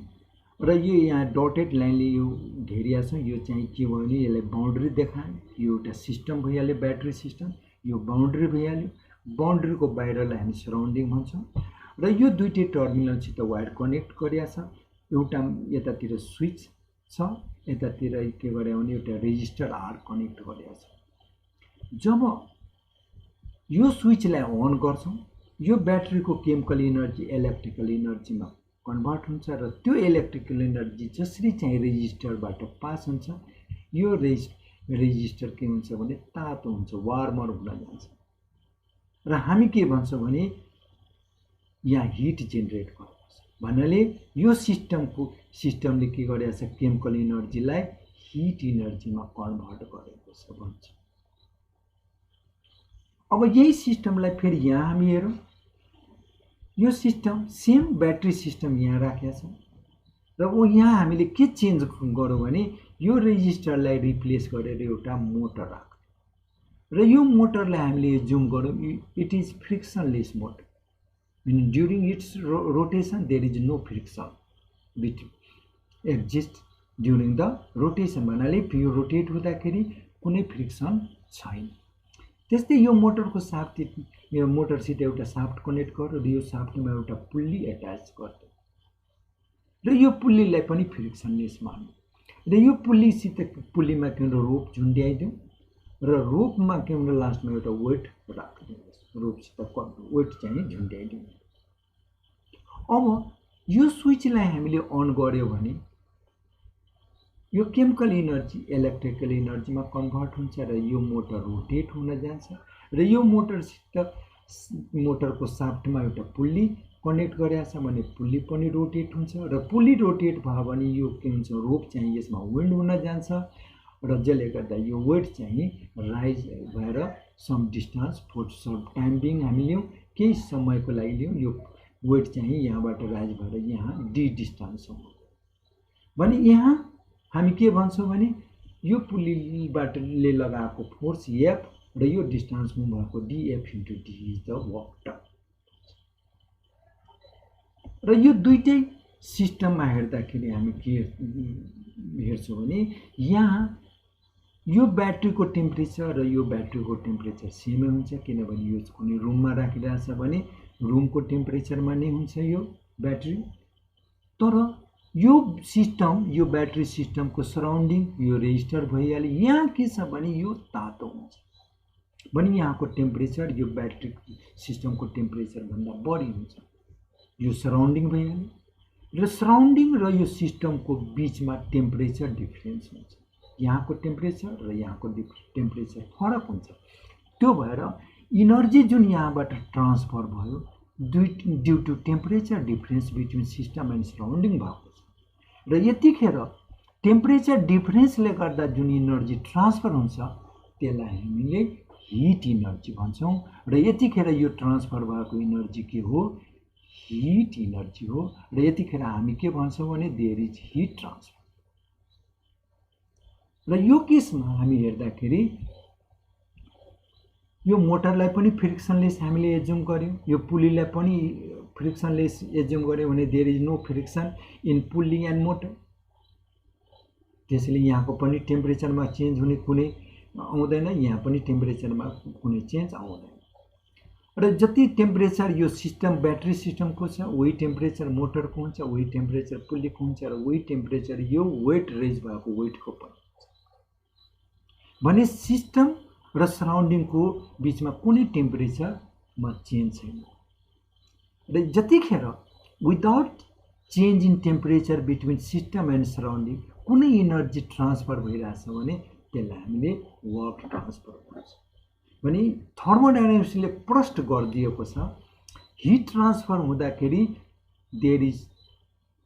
र यो यहाँ डटेड लाइनले यो घेरिया छ। यो चाहिँ के भयो भने यसलाई बाउन्ड्री देखायो, यो एउटा सिस्टम भइहाल्यो, ब्याट्री सिस्टम। यो बाउन्ड्री भइहाल्यो, बाउन्ड्रीको बाहिरलाई हामी सराउन्डिङ भन्छौँ र यो दुईटै टर्मिनलसित वायर कनेक्ट गरिया छ। एउटा यतातिर स्विच छ, यतातिर के गर्यो भने एउटा रेजिस्टर आर कनेक्ट गरिया छ। जब यो स्विचलाई अन गर्छौँ, यो ब्याट्रीको केमिकल इनर्जी इलेक्ट्रिकल इनर्जीमा कन्भर्ट हुन्छ र त्यो इलेक्ट्रिकल इनर्जी जसरी चाहिँ रेजिस्टरबाट पास हुन्छ, यो रेजिस्टर के हुन्छ भने तातो हुन्छ, वार्मर हुन जान्छ र हामी के भन्छौँ भने यहाँ हिट जेनेरेट गरेको छ। भन्नाले यो सिस्टमले के गरेको छ, केमिकल इनर्जीलाई हिट इनर्जीमा कन्भर्ट गरेको छ भन्छ। अब यही सिस्टमलाई फेरि यहाँ हामी हेरौँ, यो सिस्टम सेम ब्याट्री सिस्टम यहाँ राखेका छौँ र यहाँ हामीले के चेन्ज गरौँ भने यो रेजिस्टरलाई रिप्लेस गरेर एउटा मोटर राख्छौँ र यो मोटरलाई हामीले जुम गरौँ। It is frictionless motor, meaning during its rotation there is no friction exists during the rotation। भन्नाले यो रोटेट हुँदाखेरि कुनै फ्रिक्सन छैन। त्यस्तै यो मोटरको साफ्ट, यो मोटरसित एउटा साफ्ट कनेक्ट गर्यो र यो साफ्टमा एउटा पुल्ली एट्याच गर्यो र यो पुल्लीलाई पनि फ्रिक्सनलेस मान्यो र यो पुल्लीमा के रोप झुन्ड्याइदिउँ र रोपमा के हुन्छ लास्टमा एउटा वेट राखिदिनुहोस्, रोपसित वेट चाहिँ झुन्ड्याइदिउँ। अब यो स्विचलाई हामीले अन गर्यो भने यो केमिकल इनर्जी इलेक्ट्रिकल इनर्जीमा कन्भर्ट हुन्छ र यो मोटर रोटेट हुन जान्छ र यो मोटरको साफ्टमा एउटा पुल्ली कनेक्ट गरेको छ भने पुल्ली पनि रोटेट हुन्छ र पुल्ली रोटेट भयो भने यो के हुन्छ, रोप चाहिँ यसमा विन्ड हुन जान्छ र जसले गर्दा यो वेट चाहिँ राइज भएर some distance for some time being हामी लियौँ, केही समयको लागि लियौँ, यो वेट चाहिँ यहाँबाट राइज भएर यहाँ डी डिस्टेन्ससम्म। भने यहाँ हामी के भन्छौँ भने यो पुल्लीबाट ले लगाएको फोर्स एफ र यो डिस्टेन्समा भएको डिएफ into D is the work done. र यो दुईटै सिस्टममा हेर्दाखेरि हामी के हेर्छौँ भने यहाँ यो ब्याट्रीको टेम्परेचर र यो ब्याट्रीको टेम्परेचर सेमै हुन्छ, किनभने यो कुनै रुममा राखिरहेछ भने रुमको टेम्परेचरमा नै हुन्छ यो ब्याट्री। तर यो सिस्टम, यो ब्याट्री सिस्टमको सराउन्डिङ यो रेजिस्टर भइहाल्यो। यहाँ के छ भने यो तातो हुन्छ भने यहाँको टेम्परेचर यो ब्याट्री सिस्टमको टेम्परेचरभन्दा बढी हुन्छ। यो सराउन्डिङ भइहाल्यो र सराउन्डिङ र यो सिस्टमको बिचमा टेम्परेचर डिफरेन्स हुन्छ। यहाँको टेम्परेचर र यहाँको टेम्परेचर फरक हुन्छ। त्यो भएर इनर्जी जुन यहाँबाट ट्रान्सफर भयो due to temperature difference between system and surrounding भएको छ। र यतिखेर टेम्परेचर डिफरेन्सले गर्दा जुन इनर्जी ट्रान्सफर हुन्छ त्यसलाई हामीले हिट इनर्जी भन्छौँ। र यतिखेर यो ट्रान्सफर भएको इनर्जी के हो? हिट इनर्जी हो। र यतिखेर हामी के भन्छौँ भने देयर इज हिट ट्रान्सफर। र यो केसमा हामी हेर्दाखेरि यो मोटरलाई पनि फ्रिक्सनलेस हामीले एज्युम गर्यौँ, यो पुलीलाई पनि फ्रिक्सनलेस एज्युम गर्यौँ भने there is no friction in pulley and motor. त्यसैले यहाँको पनि टेम्परेचरमा चेन्ज हुने कुनै आउँदैन, यहाँ पनि टेम्परेचरमा कुनै चेन्ज आउँदैन। र जति टेम्परेचर यो सिस्टम ब्याट्री सिस्टमको छ वही टेम्परेचर मोटरको हुन्छ, वही टेम्परेचर पुल्लीको हुन्छ, र वही टेम्परेचर यो वेट रेज भएको वेटको पनि हुन्छ। भने सिस्टम र सराउन्डिङको बिचमा कुनै टेम्परेचरमा चेन्ज छैन। र जतिखेर without change in temperature between system and surrounding कुनै इनर्जी ट्रान्सफर भइरहेछ भने त्यसलाई हामीले वर्क ट्रान्सफर भन्छ। भने थर्मोडाइनामिक्सले प्रष्ट गरिदिएको छ हिट ट्रान्सफर हुँदाखेरि there is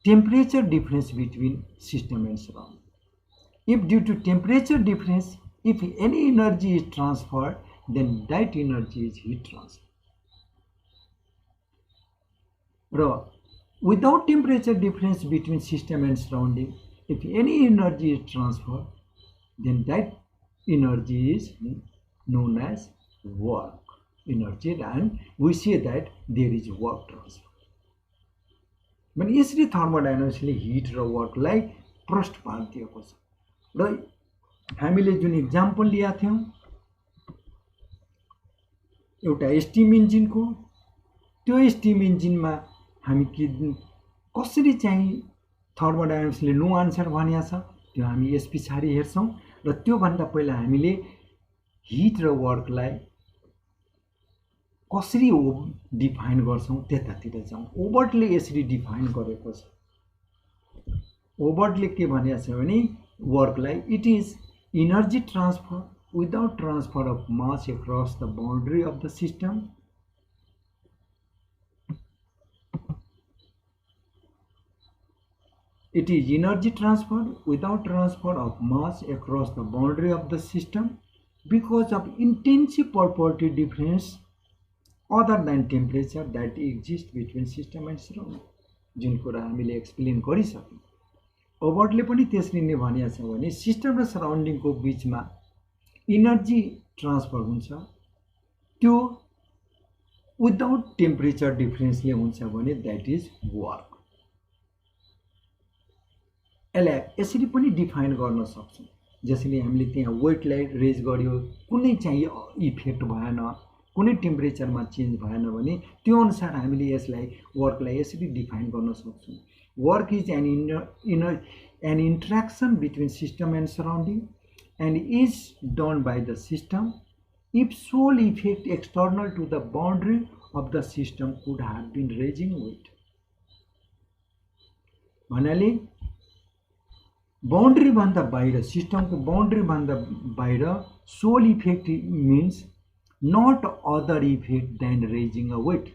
temperature difference between system and surrounding. If due to temperature difference if any energy is transferred then that energy is heat transfer. Without temperature difference between system and surrounding, if any energy is transferred then that energy is known as work energy, and we say that there is work transfer. भने यसरी थर्मोडाइनामिक्सले हिट र वर्कलाई प्रष्ट पारिदिएको छ। र हामीले जुन इक्जाम्पल लिएका थियौँ एउटा स्टिम इन्जिनको, त्यो स्टिम इन्जिनमा हामी कसरी चाहिँ थर्मोडाइनामिक्सले नो आन्सर भनेको छ त्यो हामी यस पछाडि हेर्छौँ। र त्योभन्दा पहिला हामीले हिट र वर्कलाई कसरी डिफाइन गर्छौँ त्यतातिर जाउँ। ओबर्टले यसरी डिफाइन गरेको छ। ओबर्टले के भनेको छ भने वर्कलाई it is energy transfer without transfer of mass across the boundary of the system. It is energy transfer without transfer of mass across the boundary of the system because of intensive property difference other than temperature that exists between system and surrounding. जुन कुरा हामीले एक्सप्लेन गरिसक्यौँ। ओबर्टले पनि त्यसरी नै भनेको छ भने सिस्टम र सराउन्डिङको बिचमा इनर्जी ट्रान्सफर हुन्छ त्यो विदाउट टेम्परेचर डिफरेन्सले हुन्छ भने द्याट इज वर्क। यसलाई यसरी पनि डिफाइन गर्न सक्छौँ। जसरी हामीले त्यहाँ वेटलाई रेज गर्यो, कुनै चाहिँ इफेक्ट भएन, कुनै टेम्परेचरमा चेन्ज भएन भने त्यो अनुसार हामीले यसलाई वर्कलाई यसरी डिफाइन गर्न सक्छौँ। Work is an interaction between system and surrounding and is done by the system if sole effect external to the boundary of the system could have been raising weight. भन्नाले बाउन्ड्री भन्दा बाहिर, सिस्टमको बाउन्ड्री भन्दा बाहिर sole effect means not other effect than raising a weight.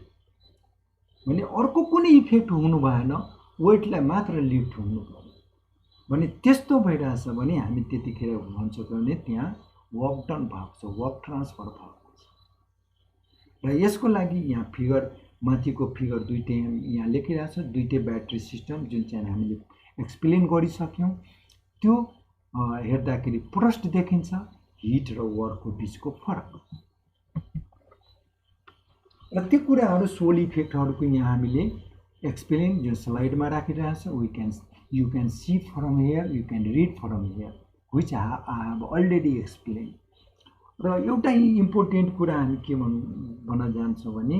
भने अर्को कुनै इफेक्ट हुनु भएन, वेटलाई मात्र लिफ्ट हुनु पर्यो। भने त्यस्तो भइरहेछ भने हामी त्यतिखेर भन्छौँ भने त्यहाँ वर्क डन भएको छ, वर्क ट्रान्सफर भएको छ। र यसको लागि यहाँ फिगर माथिको फिगर दुईटै यहाँ लेखिरहेको छ। दुईटै ब्याट्री सिस्टम जुन चाहिँ हामीले एक्सप्लेन गरिसक्यौँ। त्यो हेर्दाखेरि प्रष्ट देखिन्छ हिट र वर्कको बिचको फरक। र त्यो कुराहरू सोल इफेक्टहरूको यहाँ हामीले एक्सप्लेन जुन स्लाइडमा राखिरहेको छ you can see from here, you can read from here, which I have already explain. र एउटा इम्पोर्टेन्ट कुरा हामी के भन्न जान्छौँ भने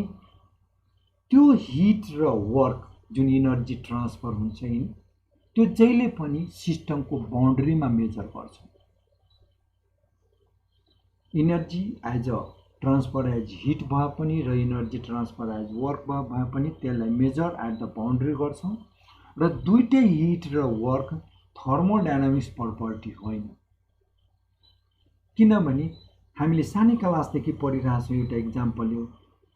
त्यो हिट र वर्क जुन इनर्जी ट्रान्सफर हुन्छ त्यो जहिले पनि सिस्टमको बाउन्ड्रीमा मेजर गर्छ। Energy as a transfer as heat भए पनि र इनर्जी ट्रान्सफर एज वर्क भए पनि त्यसलाई मेजर एट द बाउन्ड्री गर्छौँ। र दुईटै हिट र वर्क थर्मोडायनामिक्स प्रपर्टी होइन, किनभने हामीले सानै क्लासदेखि पढिरहेछौँ। एउटा इक्जाम्पल हो,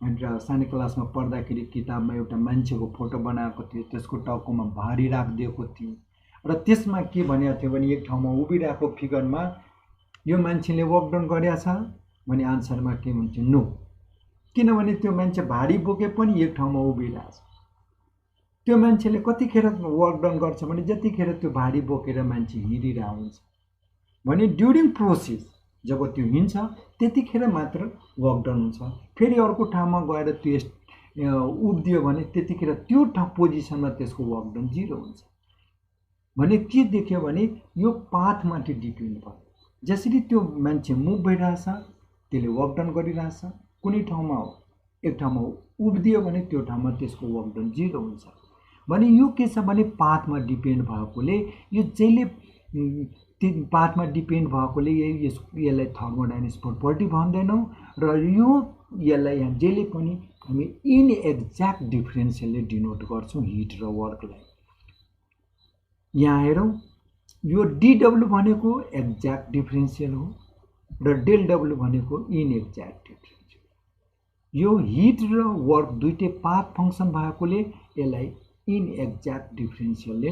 हामीले सानै क्लासमा पढ्दाखेरि किताबमा एउटा मान्छेको फोटो बनाएको थियो, त्यसको टाउकोमा भारी राखिदिएको थियो र त्यसमा के भनेको थियो भने एक ठाउँमा उभिरहेको फिगरमा यो मान्छेले वर्कडाउन गरेको छ भने आन्सरमा के हुन्छ, नो, किनभने त्यो मान्छे भारी बोके पनि एक ठाउँमा उभिरहेछ। त्यो मान्छेले कतिखेर वर्कडाउन गर्छ भने जतिखेर त्यो भारी बोकेर मान्छे हिँडिरहेको हुन्छ भने ड्युरिङ प्रोसेस जब त्यो हिँड्छ त्यतिखेर मात्र वर्कडाउन हुन्छ। फेरि अर्को ठाउँमा गएर त्यो उभिदियो भने त्यतिखेर त्यो पोजिसनमा त्यसको वर्कडाउन 0 हुन्छ। भने के देख्यो भने यो पाथमाथि डिपेन्ड भयो। जसरी त्यो मान्छे मुभ भइरहेछ त्यसले वर्कडाउन गरिरहेछ, कुनै ठाउँमा एक ठाउँमा उभिदियो भने त्यो ठाउँमा त्यसको वर्कडाउन 0 हुन्छ। भने यो के छ भने पाथमा डिपेन्ड भएकोले यो जहिले पाथमा डिपेन्ड भएकोले यसलाई थर्मोडायनामिक्स प्रपर्टी भन्दैनौँ र यसलाई यहाँ जहिले पनि हामी इनएक्ज्याक्ट डिफरेन्सियलले डिनोट गर्छौँ हिट र वर्कलाई। यहाँ हेरौँ, यो DW भनेको एक्ज्याक्ट डिफरेन्सियल हो र डेल डब्लु भनेको इनएक्ज्याक्ट डिफरेन्सियल। यो हिट र वर्क दुईटै पाथ फङ्सन भएकोले यसलाई इनएक्ज्याक्ट डिफरेन्सियलले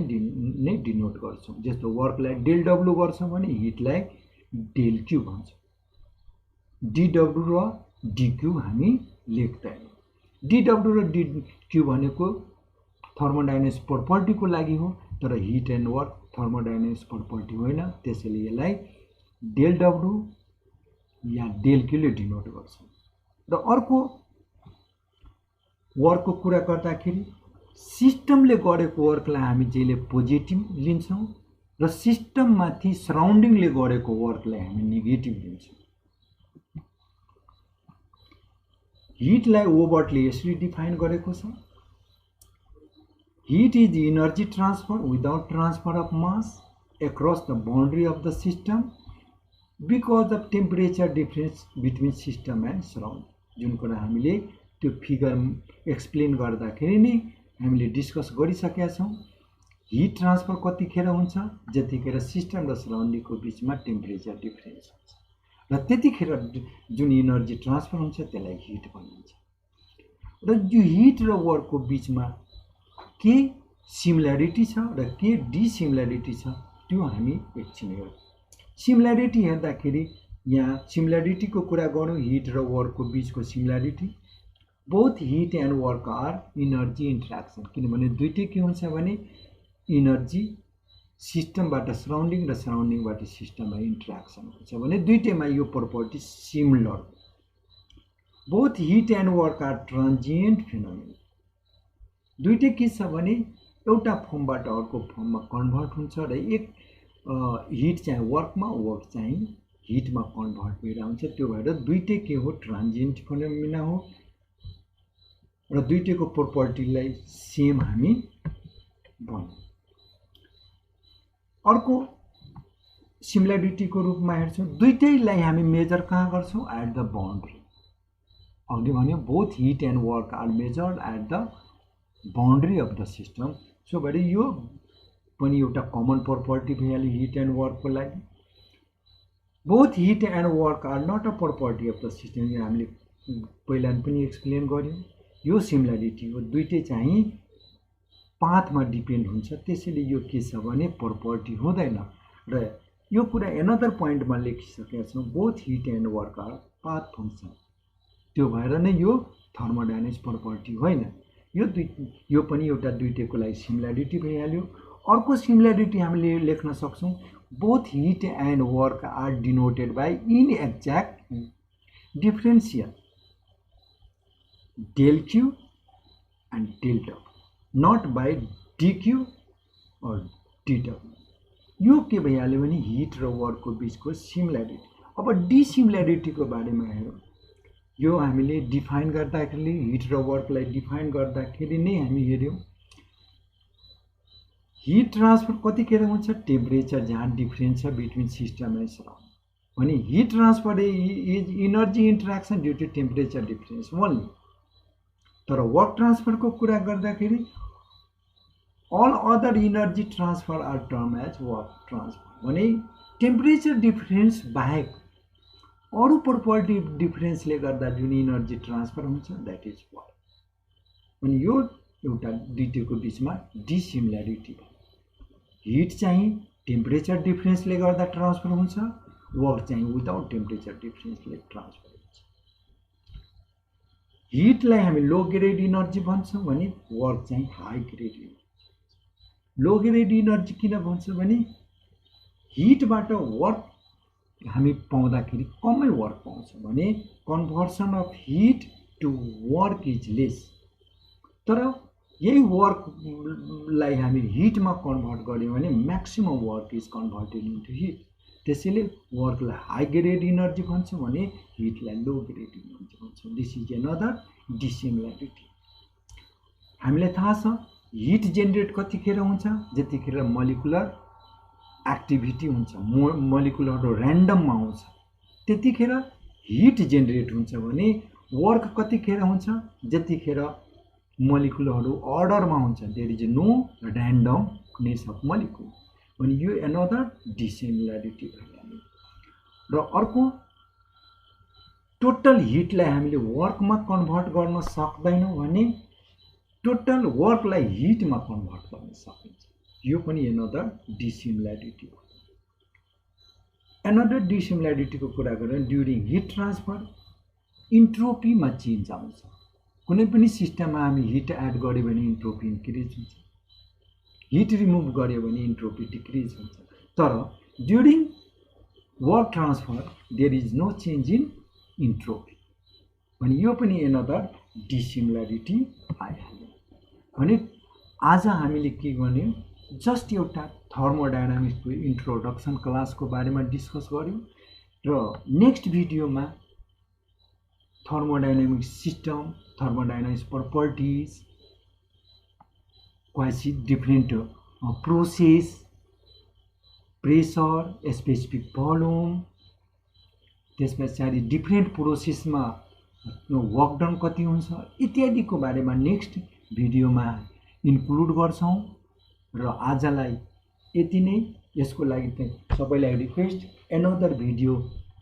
नै डिनोट गर्छौँ। जस्तो वर्कलाई डेल डब्लु गर्छ भने हिटलाई डेल क्यू भन्छ। DW र DQ हामी लेख्दैनौँ। DW र DQ भनेको थर्मोडायनामिक्स प्रपर्टीको लागि हो, तर hit and work thermodynamics property होइन, त्यसैले यसलाई डेल डब्लु या डेल क्यूले डिनोट गर्छौँ। र अर्को वर्कको कुरा गर्दाखेरि सिस्टमले गरेको वर्कलाई हामी जहिले पोजिटिभ लिन्छौँ र सिस्टममाथि सराउन्डिङले गरेको वर्कलाई हामी नेगेटिभ लिन्छौँ। हिटलाई ओबर्टले यसरी डिफाइन गरेको छ, heat is energy transfer without transfer of mass across the boundary of the system because of temperature difference between system and surrounding। जुन कुरा हामीले त्यो फिगर एक्सप्लेन गर्दाखेरि नै हामीले डिस्कस गरिसकेका छौँ। हिट ट्रान्सफर कतिखेर हुन्छ, जतिखेर सिस्टम र सराउन्डिङको बिचमा टेम्परेचर डिफरेन्स हुन्छ र त्यतिखेर जुन एनर्जी ट्रान्सफर हुन्छ त्यसलाई हिट भनिन्छ। र यो हिट र वर्कको बिचमा के सिमिलरिटी छ र के डिसिमिलरिटी छ त्यो हामी एकछिन हेरौँ। सिमिलरिटी हेर्दाखेरि यहाँ सिमिलरिटीको कुरा गरौँ, हिट र वर्कको बिचको similarity. Both heat and work are energy interaction, किनभने दुइटै के हुन्छ भने इनर्जी सिस्टमबाट सराउन्डिङ र सराउन्डिङबाट सिस्टममा इन्ट्राक्सन हुन्छ भने दुइटैमा यो property similar. Both heat and work are transient phenomena. दुइटै के छ भने एउटा फर्मबाट अर्को फर्ममा कन्भर्ट हुन्छ र एक हिट चाहिँ वर्कमा, वर्क चाहिँ हिटमा कन्भर्ट भइरहेको हुन्छ। त्यो भएर दुइटै के हो, ट्रान्जिएन्ट फिनोमेना हो र दुइटैको प्रपर्टीलाई सेम हामी भन्यौँ। अर्को सिमिलरिटीको रूपमा हेर्छौँ, दुइटैलाई हामी मेजर कहाँ गर्छौँ, एट द बाउन्ड्री। अघि भन्यो both heat and work are measured at the boundary of the system. सो भएर यो पनि एउटा कमन प्रपर्टी भइहाल्यो हिट एन्ड वर्कको लागि। Both heat and work are not a property of the system, हामीले पहिला पनि एक्सप्लेन गर्यौँ। यो सिमिलरिटी हो, दुइटै चाहिँ पाथमा डिपेन्ड हुन्छ, त्यसैले यो के छ भने प्रपर्टी हुँदैन। र यो कुरा एनदर पोइन्टमा लेखिसकेका छौँ, both heat and work our path function. त्यो भएर नै यो थर्मोडायनामिक्स प्रपर्टी होइन। यो पनि एउटा दुइटैको लागि सिमिलरिटी भइहाल्यो। अर्को सिमिलरिटी हामीले लेख्न सक्छौँ, both heat and work are denoted by inexact differential del Q and del W, not by dQ or dW. यो के भइहाल्यो भने हिट र वर्कको बीचको सिमिलरिटी। अब डिसिमिलरिटीको बारेमा हेरौँ। यो हामीले डिफाइन गर्दाखेरि हिट र वर्कलाई डिफाइन गर्दाखेरि नै हामी हेर्यौँ हिट ट्रान्सफर कतिखेर हुन्छ, टेम्परेचर जहाँ डिफरेन्स छ बिट्विन सिस्टम एन्ड सराउन्डिङ भने heat transfer is energy interaction due to temperature difference only. तर वर्क ट्रान्सफरको कुरा गर्दाखेरि all other energy transfer are termed as work transfer भने टेम्परेचर डिफरेन्स बाहेक अरू प्रोपर्टी डिफरेन्सले गर्दा जुन इनर्जी ट्रान्सफर हुन्छ द्याट इज वर्क भने यो एउटा दुईटैको बीचमा डिसिमिलरिटी भयो। हिट चाहिँ टेम्परेचर डिफरेन्सले गर्दा ट्रान्सफर हुन्छ, वर्क चाहिँ विदाउट टेम्परेचर डिफरेन्सले ट्रान्सफर हुन्छ। हिटलाई हामी लो ग्रेड इनर्जी भन्छौँ भने वर्क चाहिँ हाई ग्रेड इनर्जी। लो ग्रेड इनर्जी किन भन्छ भने हिटबाट वर्क हामी पाउँदाखेरि कमै वर्क पाउँछ भने conversion of heat to work is less. तर यही वर्कलाई हामी हिटमा कन्भर्ट गर्यौँ भने maximum work is converted into heat. त्यसैले वर्कलाई हाई ग्रेड इनर्जी भन्छ भने हिटलाई लो ग्रेड इनर्जी भन्छ। This is another dissimilarity. हामीलाई थाहा छ हिट जेनेरेट कतिखेर हुन्छ, जतिखेर मोलिकुलर एक्टिभिटी हुन्छ, मोलिकुलहरू ऱ्यान्डममा आउँछ त्यतिखेर हिट जेनेरेट हुन्छ भने वर्क कतिखेर हुन्छ, जतिखेर मोलिकुलहरू अर्डरमा हुन्छ, there is no randomness of molecule भने यो अनदर डिसिमिलरिटी भइहाल्यो। र अर्को टोटल हिटलाई हामीले वर्कमा कन्भर्ट गर्न सक्दैनौँ भने टोटल वर्कलाई हिटमा कन्भर्ट गर्न सकिन्छ। यो पनि अनदर डिसिमिलरिटी हो। अनदर डिसिमिलरिटीको कुरा गरेर ड्युरिङ हिट ट्रान्सफर इन्ट्रोपीमा चेन्ज आउँछ। कुनै पनि सिस्टममा हामी हिट एड गर्यो भने इन्ट्रोपी इन्क्रिज हुन्छ, हिट रिमुभ गर्यो भने इन्ट्रोपी डिक्रिज हुन्छ। तर during work transfer there is no change in entropy भने यो पनि अनदर डिसिमिलरिटी आइहाल्यो। भने आज हामीले के गर्यौँ, जस्ट एउटा थर्मोडायनामिक्सको इन्ट्रोडक्सन क्लासको बारेमा डिस्कस गऱ्यौँ र नेक्स्ट भिडियोमा thermodynamics system, thermodynamics properties, quasi different process, pressure, specific volume, त्यस पछाडि डिफरेन्ट प्रोसेसमा वर्क डन कति हुन्छ इत्यादिको बारेमा नेक्स्ट भिडियोमा इन्क्लुड गर्छौँ। र आजलाई यति नै। यसको लागि चाहिँ सबैलाई रिक्वेस्ट अनदर भिडियो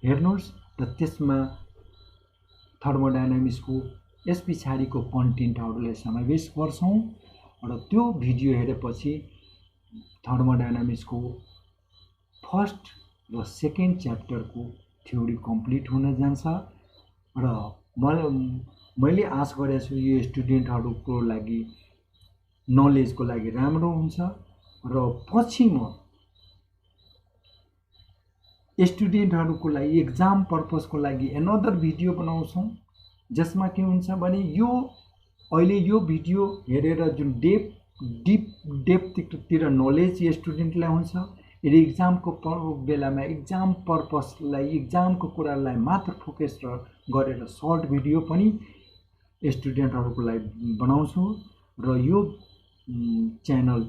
हेर्नुहोस् र त्यसमा थर्मोडायनामिक्सको यस पछाडिको कन्टेन्टहरूलाई समावेश गर्छौँ र त्यो भिडियो हेरेपछि थर्मोडायनामिक्सको फर्स्ट र सेकेन्ड च्याप्टरको थ्योरी कम्प्लिट हुन जान्छ र मैले आशा गरेको छु यो स्टुडेन्टहरूको लागि नलेजको लागि राम्रो हुन्छ र पछि म स्टुडेन्टहरूको लागि एक्जाम पर्पजको लागि अनदर भिडियो बनाउँछौँ जसमा के हुन्छ भने यो अहिले यो भिडियो हेरेर जुन डेप्थतिर नलेज स्टुडेन्टलाई हुन्छ, यदि एक्जामको बेलामा एक्जाम पर्पसलाई एक्जामको कुरालाई मात्र फोकस गरेर सर्ट भिडियो पनि स्टुडेन्टहरूको लागि बनाउँछु र यो च्यानल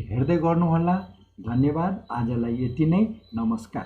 हेर्दै गर्नुहोला। धन्यवाद। आजलाई यति नै। नमस्कार।